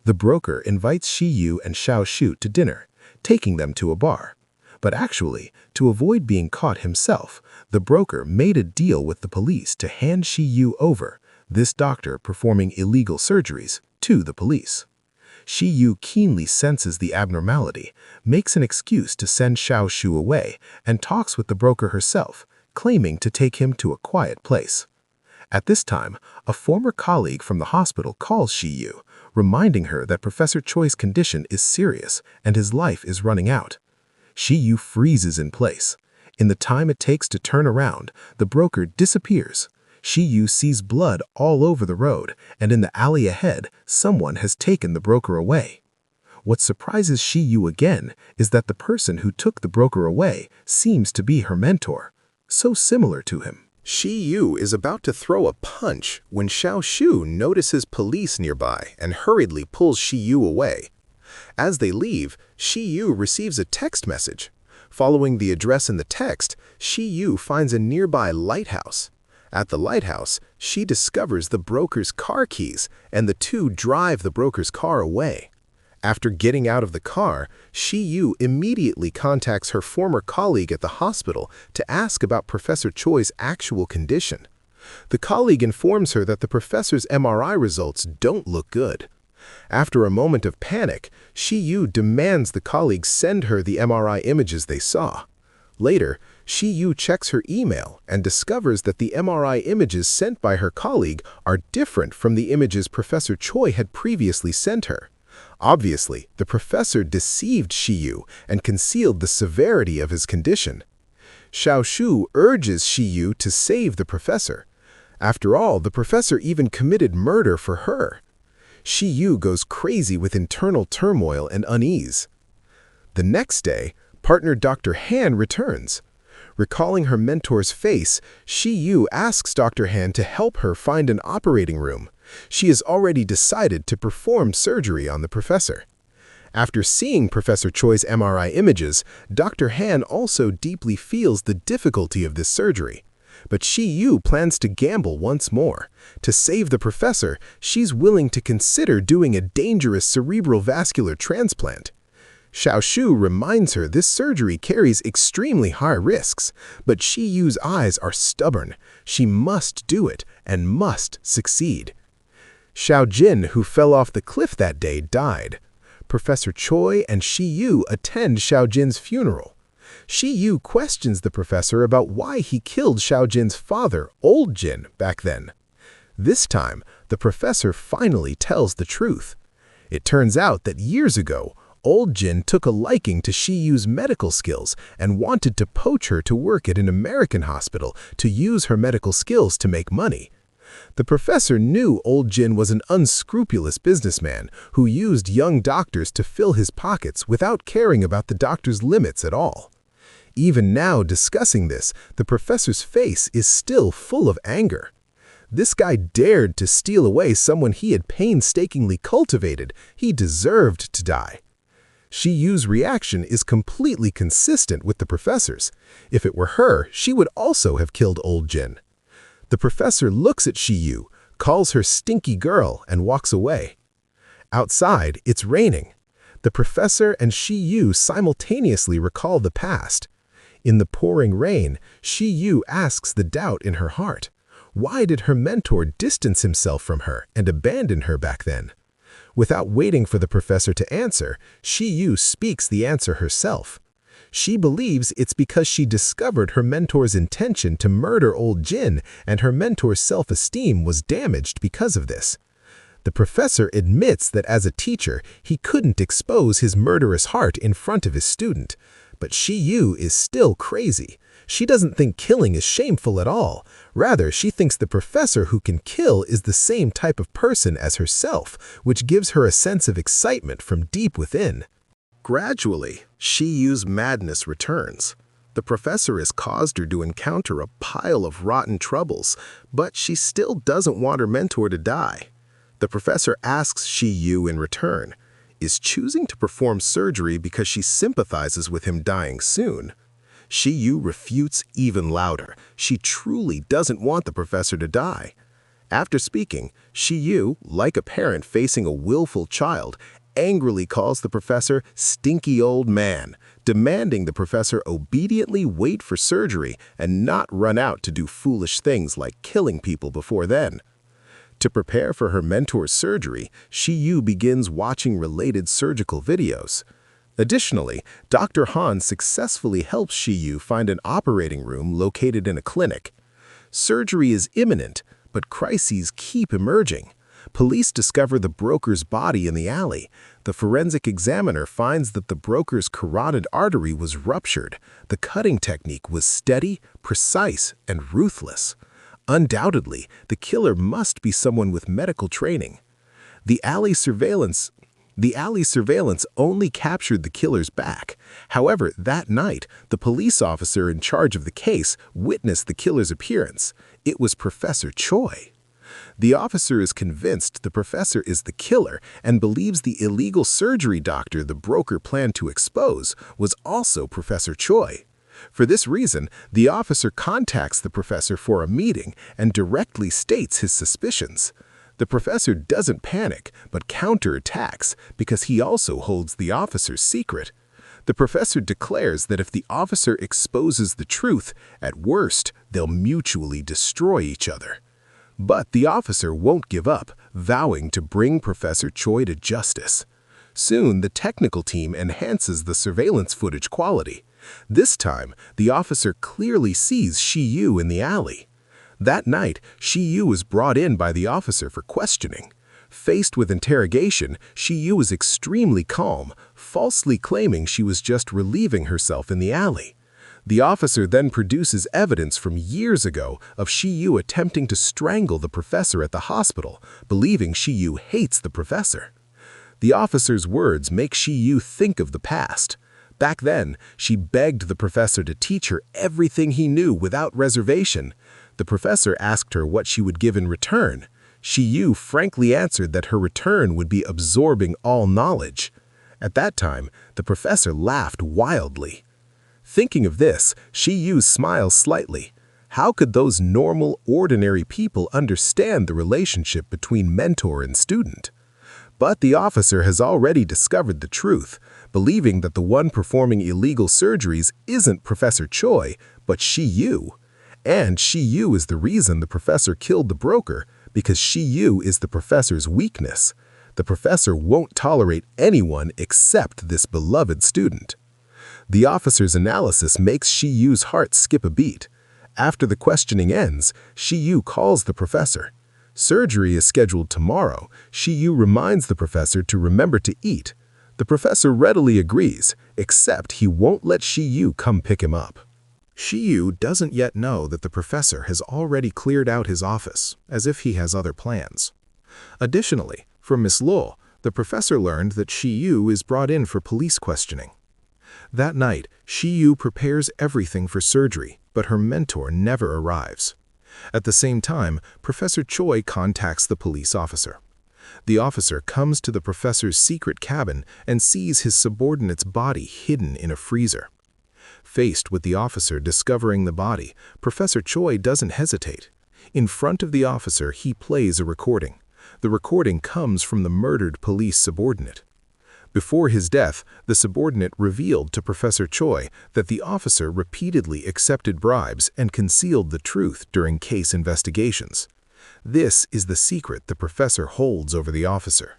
The broker invites Shi-Yu and Xiao-Shu to dinner, taking them to a bar. But actually, to avoid being caught himself, the broker made a deal with the police to hand Shi-Yu over, this doctor performing illegal surgeries, to the police. Shi-Yu keenly senses the abnormality, makes an excuse to send Xiao-Shu away, and talks with the broker herself, claiming to take him to a quiet place. At this time, a former colleague from the hospital calls Shi-Yu, reminding her that Professor Choi's condition is serious and his life is running out. Shi-Yu freezes in place. In the time it takes to turn around, the broker disappears. Shi-Yu sees blood all over the road, and in the alley ahead, someone has taken the broker away. What surprises Shi-Yu again is that the person who took the broker away seems to be her mentor, so similar to him. Shi-Yu is about to throw a punch when Xiao-Shu notices police nearby and hurriedly pulls Shi-Yu away. As they leave, Shi-Yu receives a text message. Following the address in the text, Shi-Yu finds a nearby lighthouse. At the lighthouse, she discovers the broker's car keys, and the two drive the broker's car away. After getting out of the car, Shi-Yu immediately contacts her former colleague at the hospital to ask about Professor Choi's actual condition. The colleague informs her that the professor's MRI results don't look good. After a moment of panic, Shi-Yu demands the colleague send her the MRI images they saw. Later, Shi-Yu checks her email and discovers that the MRI images sent by her colleague are different from the images Professor Choi had previously sent her. Obviously, the professor deceived Shi-Yu and concealed the severity of his condition. Xiao-Shu urges Shi-Yu to save the professor. After all, the professor even committed murder for her. Shi-Yu goes crazy with internal turmoil and unease. The next day, partner Dr. Han returns. Recalling her mentor's face, Shi-Yu asks Dr. Han to help her find an operating room. She has already decided to perform surgery on the professor. After seeing Professor Choi's MRI images, Dr. Han also deeply feels the difficulty of this surgery. But Shi-Yu plans to gamble once more. To save the professor, she's willing to consider doing a dangerous cerebral vascular transplant. Xiao Shu reminds her this surgery carries extremely high risks, but Shi-Yu's eyes are stubborn. She must do it and must succeed. Xiao Jin, who fell off the cliff that day, died. Professor Choi and Shi-Yu attend Xiao Jin's funeral. Shi-Yu questions the professor about why he killed Xiao Jin's father, Old Jin, back then. This time, the professor finally tells the truth. It turns out that years ago, Old Jin took a liking to Shi-Yu's medical skills and wanted to poach her to work at an American hospital to use her medical skills to make money. The professor knew Old Jin was an unscrupulous businessman who used young doctors to fill his pockets without caring about the doctor's limits at all. Even now, discussing this, the professor's face is still full of anger. This guy dared to steal away someone he had painstakingly cultivated. He deserved to die. Shi-Yu's reaction is completely consistent with the professor's. If it were her, she would also have killed Old Jin. The professor looks at Shi-Yu, calls her stinky girl, and walks away. Outside, it's raining. The professor and Shi-Yu simultaneously recall the past. In the pouring rain, Shi-Yu asks the doubt in her heart. Why did her mentor distance himself from her and abandon her back then? Without waiting for the professor to answer, Shi-Yu speaks the answer herself. She believes it's because she discovered her mentor's intention to murder Old Jin, and her mentor's self-esteem was damaged because of this. The professor admits that as a teacher, he couldn't expose his murderous heart in front of his student. But Shi-Yu is still crazy. She doesn't think killing is shameful at all. Rather, she thinks the professor who can kill is the same type of person as herself, which gives her a sense of excitement from deep within. Gradually, Shi-Yu's madness returns. The professor has caused her to encounter a pile of rotten troubles, but she still doesn't want her mentor to die. The professor asks Shi-Yu in return, is choosing to perform surgery because she sympathizes with him dying soon? Shi-Yu refutes even louder. She truly doesn't want the professor to die. After speaking, Shi-Yu, like a parent facing a willful child, angrily calls the professor stinky old man, demanding the professor obediently wait for surgery and not run out to do foolish things like killing people before then. To prepare for her mentor's surgery, Shi-Yu begins watching related surgical videos. Additionally, Dr. Han successfully helps Shi-Yu find an operating room located in a clinic. Surgery is imminent, but crises keep emerging. Police discover the broker's body in the alley. The forensic examiner finds that the broker's carotid artery was ruptured. The cutting technique was steady, precise, and ruthless. Undoubtedly, the killer must be someone with medical training. The alley surveillance only captured the killer's back. However, that night, the police officer in charge of the case witnessed the killer's appearance. It was Professor Choi. The officer is convinced the professor is the killer and believes the illegal surgery doctor the broker planned to expose was also Professor Choi. For this reason, the officer contacts the professor for a meeting and directly states his suspicions. The professor doesn't panic, but counterattacks because he also holds the officer's secret. The professor declares that if the officer exposes the truth, at worst, they'll mutually destroy each other. But the officer won't give up, vowing to bring Professor Choi to justice. Soon, the technical team enhances the surveillance footage quality. This time, the officer clearly sees Shi-Yu in the alley. That night, Shi-Yu was brought in by the officer for questioning. Faced with interrogation, Shi-Yu was extremely calm, falsely claiming she was just relieving herself in the alley. The officer then produces evidence from years ago of Shi-Yu attempting to strangle the professor at the hospital, believing Shi-Yu hates the professor. The officer's words make Shi-Yu think of the past. Back then, she begged the professor to teach her everything he knew without reservation. The professor asked her what she would give in return. Yu frankly answered that her return would be absorbing all knowledge. At that time, the professor laughed wildly. Thinking of this, Yu smiled slightly. How could those normal, ordinary people understand the relationship between mentor and student? But the officer has already discovered the truth, believing that the one performing illegal surgeries isn't Professor Choi, but Yu. And Yu is the reason the professor killed the broker, because Yu is the professor's weakness. The professor won't tolerate anyone except this beloved student. The officer's analysis makes Yu's heart skip a beat. After the questioning ends, Yu calls the professor. Surgery is scheduled tomorrow. Yu reminds the professor to remember to eat. The professor readily agrees, except he won't let Yu come pick him up. Yu doesn't yet know that the professor has already cleared out his office, as if he has other plans. Additionally, from Miss Luo, the professor learned that Yu is brought in for police questioning. That night, Yu prepares everything for surgery, but her mentor never arrives. At the same time, Professor Choi contacts the police officer. The officer comes to the professor's secret cabin and sees his subordinate's body hidden in a freezer. Faced with the officer discovering the body, Professor Choi doesn't hesitate. In front of the officer, he plays a recording. The recording comes from the murdered police subordinate. Before his death, the subordinate revealed to Professor Choi that the officer repeatedly accepted bribes and concealed the truth during case investigations. This is the secret the professor holds over the officer.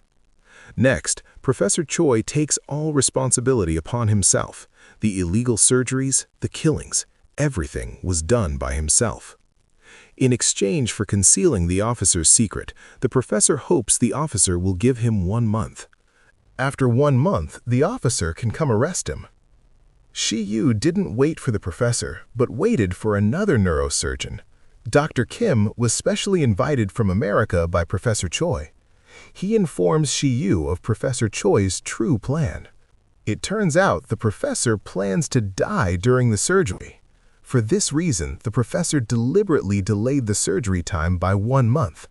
Next, Professor Choi takes all responsibility upon himself. The illegal surgeries, the killings, everything was done by himself. In exchange for concealing the officer's secret, the professor hopes the officer will give him 1 month. After 1 month, the officer can come arrest him. Yu didn't wait for the professor, but waited for another neurosurgeon. Dr. Kim was specially invited from America by Professor Choi. He informs Yu of Professor Choi's true plan. It turns out the professor plans to die during the surgery. For this reason, the professor deliberately delayed the surgery time by 1 month.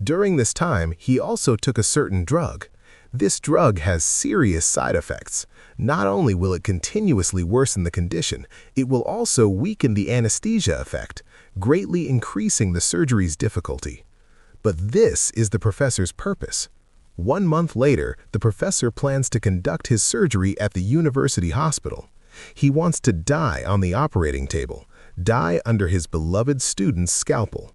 During this time, he also took a certain drug. This drug has serious side effects. Not only will it continuously worsen the condition, it will also weaken the anesthesia effect, greatly increasing the surgery's difficulty. But this is the professor's purpose. 1 month later, the professor plans to conduct his surgery at the university hospital. He wants to die on the operating table, die under his beloved student's scalpel.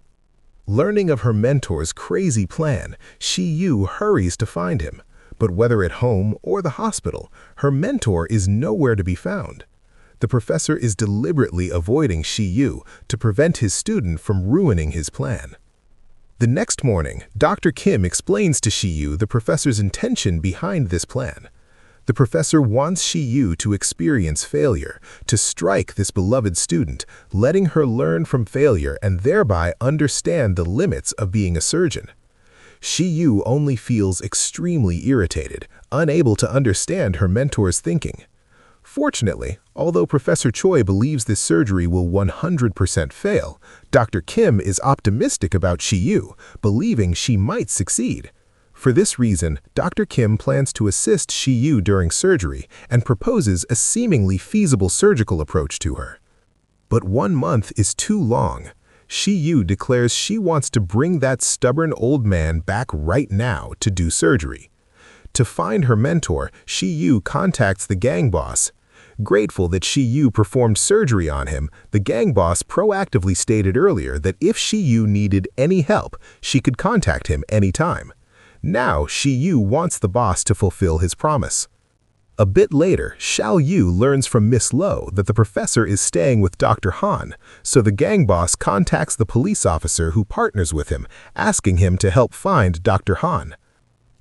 Learning of her mentor's crazy plan, Yu hurries to find him. But whether at home or the hospital, her mentor is nowhere to be found. The professor is deliberately avoiding Yu to prevent his student from ruining his plan. The next morning, Dr. Kim explains to Yu the professor's intention behind this plan. The professor wants Yu to experience failure, to strike this beloved student, letting her learn from failure and thereby understand the limits of being a surgeon. Yu only feels extremely irritated, unable to understand her mentor's thinking. Fortunately, although Professor Choi believes this surgery will 100% fail, Dr. Kim is optimistic about Yu, believing she might succeed. For this reason, Dr. Kim plans to assist Yu during surgery and proposes a seemingly feasible surgical approach to her. But 1 month is too long. Yu declares she wants to bring that stubborn old man back right now to do surgery. To find her mentor, Yu contacts the gang boss. Grateful that Yu performed surgery on him, the gang boss proactively stated earlier that if Yu needed any help, she could contact him anytime. Now Yu wants the boss to fulfill his promise. A bit later, Yu learns from Miss Luo that the professor is staying with Dr. Han, so the gang boss contacts the police officer who partners with him, asking him to help find Dr. Han.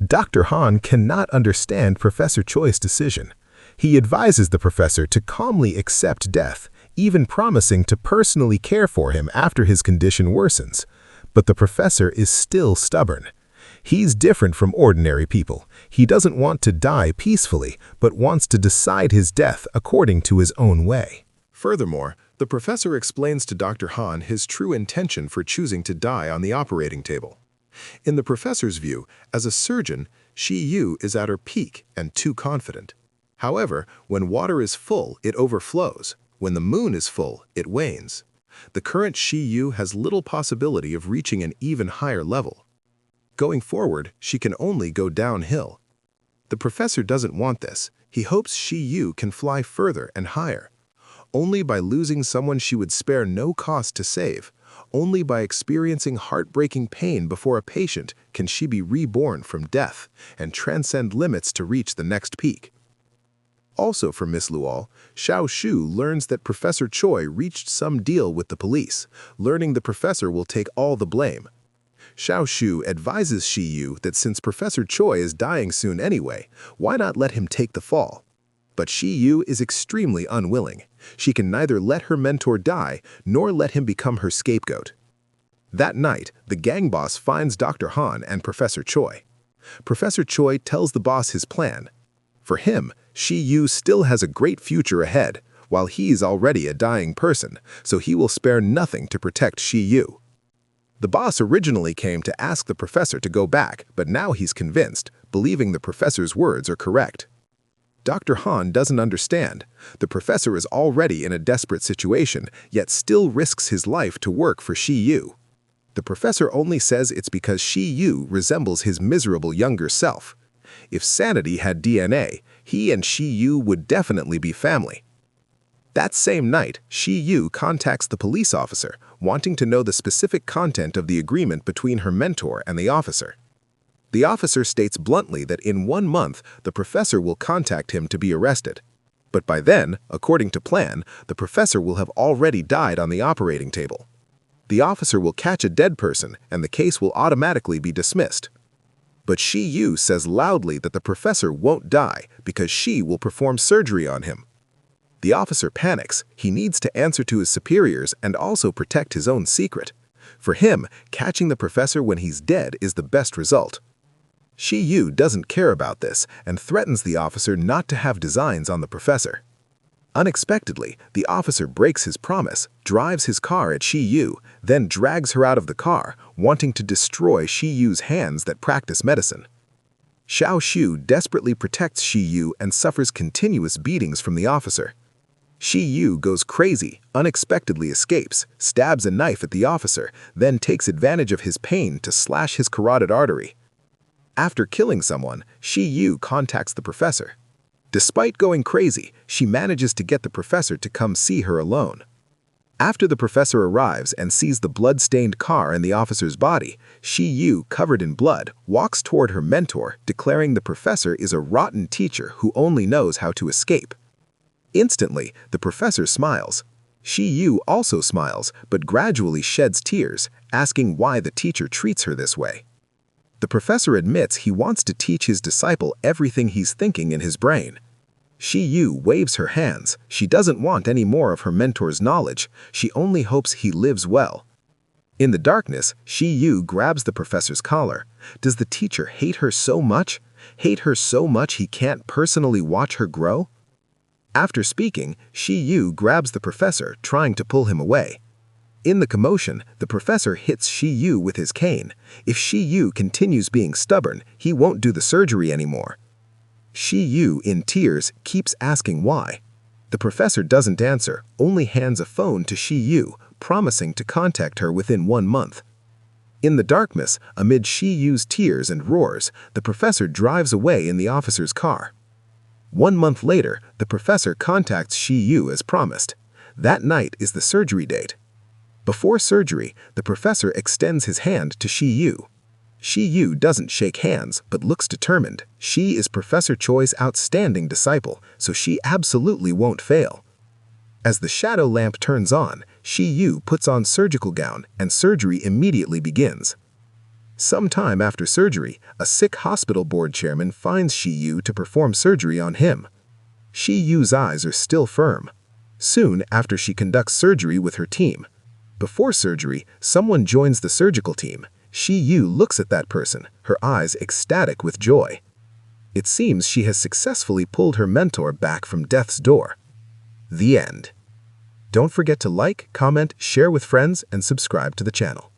Dr. Han cannot understand Professor Choi's decision. He advises the professor to calmly accept death, even promising to personally care for him after his condition worsens. But the professor is still stubborn. He's different from ordinary people. He doesn't want to die peacefully, but wants to decide his death according to his own way. Furthermore, the professor explains to Dr. Han his true intention for choosing to die on the operating table. In the professor's view, as a surgeon, Shi Yu is at her peak and too confident. However, when water is full, it overflows. When the moon is full, it wanes. The current Shi Yu has little possibility of reaching an even higher level. Going forward, she can only go downhill. The professor doesn't want this. He hopes Shi Yu can fly further and higher. Only by losing someone she would spare no cost to save, only by experiencing heartbreaking pain before a patient can she be reborn from death and transcend limits to reach the next peak. Also from Miss Lual, Xiao Shu learns that Professor Choi reached some deal with the police, learning the professor will take all the blame. Xiao Shu advises Shi Yu that since Professor Choi is dying soon anyway, why not let him take the fall? But Shi Yu is extremely unwilling. She can neither let her mentor die nor let him become her scapegoat. That night, the gang boss finds Dr. Han and Professor Choi. Professor Choi tells the boss his plan. For him, Shi Yu still has a great future ahead, while he's already a dying person, so he will spare nothing to protect Shi Yu. The boss originally came to ask the professor to go back, but now he's convinced, believing the professor's words are correct. Dr. Han doesn't understand. The professor is already in a desperate situation, yet still risks his life to work for Shi Yu. The professor only says it's because Shi Yu resembles his miserable younger self. If sanity had DNA, he and Shi Yu would definitely be family. That same night, Shi Yu contacts the police officer, wanting to know the specific content of the agreement between her mentor and the officer. The officer states bluntly that in 1 month, the professor will contact him to be arrested. But by then, according to plan, the professor will have already died on the operating table. The officer will catch a dead person, and the case will automatically be dismissed. But Shi Yu says loudly that the professor won't die because she will perform surgery on him. The officer panics. He needs to answer to his superiors and also protect his own secret. For him, catching the professor when he's dead is the best result. Shi Yu doesn't care about this and threatens the officer not to have designs on the professor. Unexpectedly, the officer breaks his promise, drives his car at Shi Yu, then drags her out of the car, wanting to destroy Shi Yu's hands that practice medicine. Xiao Shu desperately protects Shi Yu and suffers continuous beatings from the officer. Shi Yu goes crazy, unexpectedly escapes, stabs a knife at the officer, then takes advantage of his pain to slash his carotid artery. After killing someone, Shi Yu contacts the professor. Despite going crazy, she manages to get the professor to come see her alone. After the professor arrives and sees the blood-stained car and the officer's body, Shi Yu, covered in blood, walks toward her mentor, declaring the professor is a rotten teacher who only knows how to escape. Instantly, the professor smiles. Shi Yu also smiles, but gradually sheds tears, asking why the teacher treats her this way. The professor admits he wants to teach his disciple everything he's thinking in his brain. Shi Yu waves her hands. She doesn't want any more of her mentor's knowledge. She only hopes he lives well. In the darkness, Shi Yu grabs the professor's collar. Does the teacher hate her so much? Hate her so much he can't personally watch her grow? After speaking, Shi Yu grabs the professor, trying to pull him away. In the commotion, the professor hits Shi Yu with his cane. If Shi Yu continues being stubborn, he won't do the surgery anymore. Shi Yu, in tears, keeps asking why. The professor doesn't answer, only hands a phone to Shi Yu, promising to contact her within 1 month. In the darkness, amid Shi Yu's tears and roars, the professor drives away in the officer's car. 1 month later, the professor contacts Shi Yu as promised. That night is the surgery date. Before surgery, the professor extends his hand to Shi Yu. Shi Yu doesn't shake hands, but looks determined. She is Professor Choi's outstanding disciple, so she absolutely won't fail. As the shadow lamp turns on, Shi Yu puts on surgical gown and surgery immediately begins. Some time after surgery, a sick hospital board chairman finds Shi Yu to perform surgery on him. Shi Yu's eyes are still firm. Soon after she conducts surgery with her team. Before surgery, someone joins the surgical team. Shi Yu looks at that person, her eyes ecstatic with joy. It seems she has successfully pulled her mentor back from death's door. The end. Don't forget to like, comment, share with friends, and subscribe to the channel.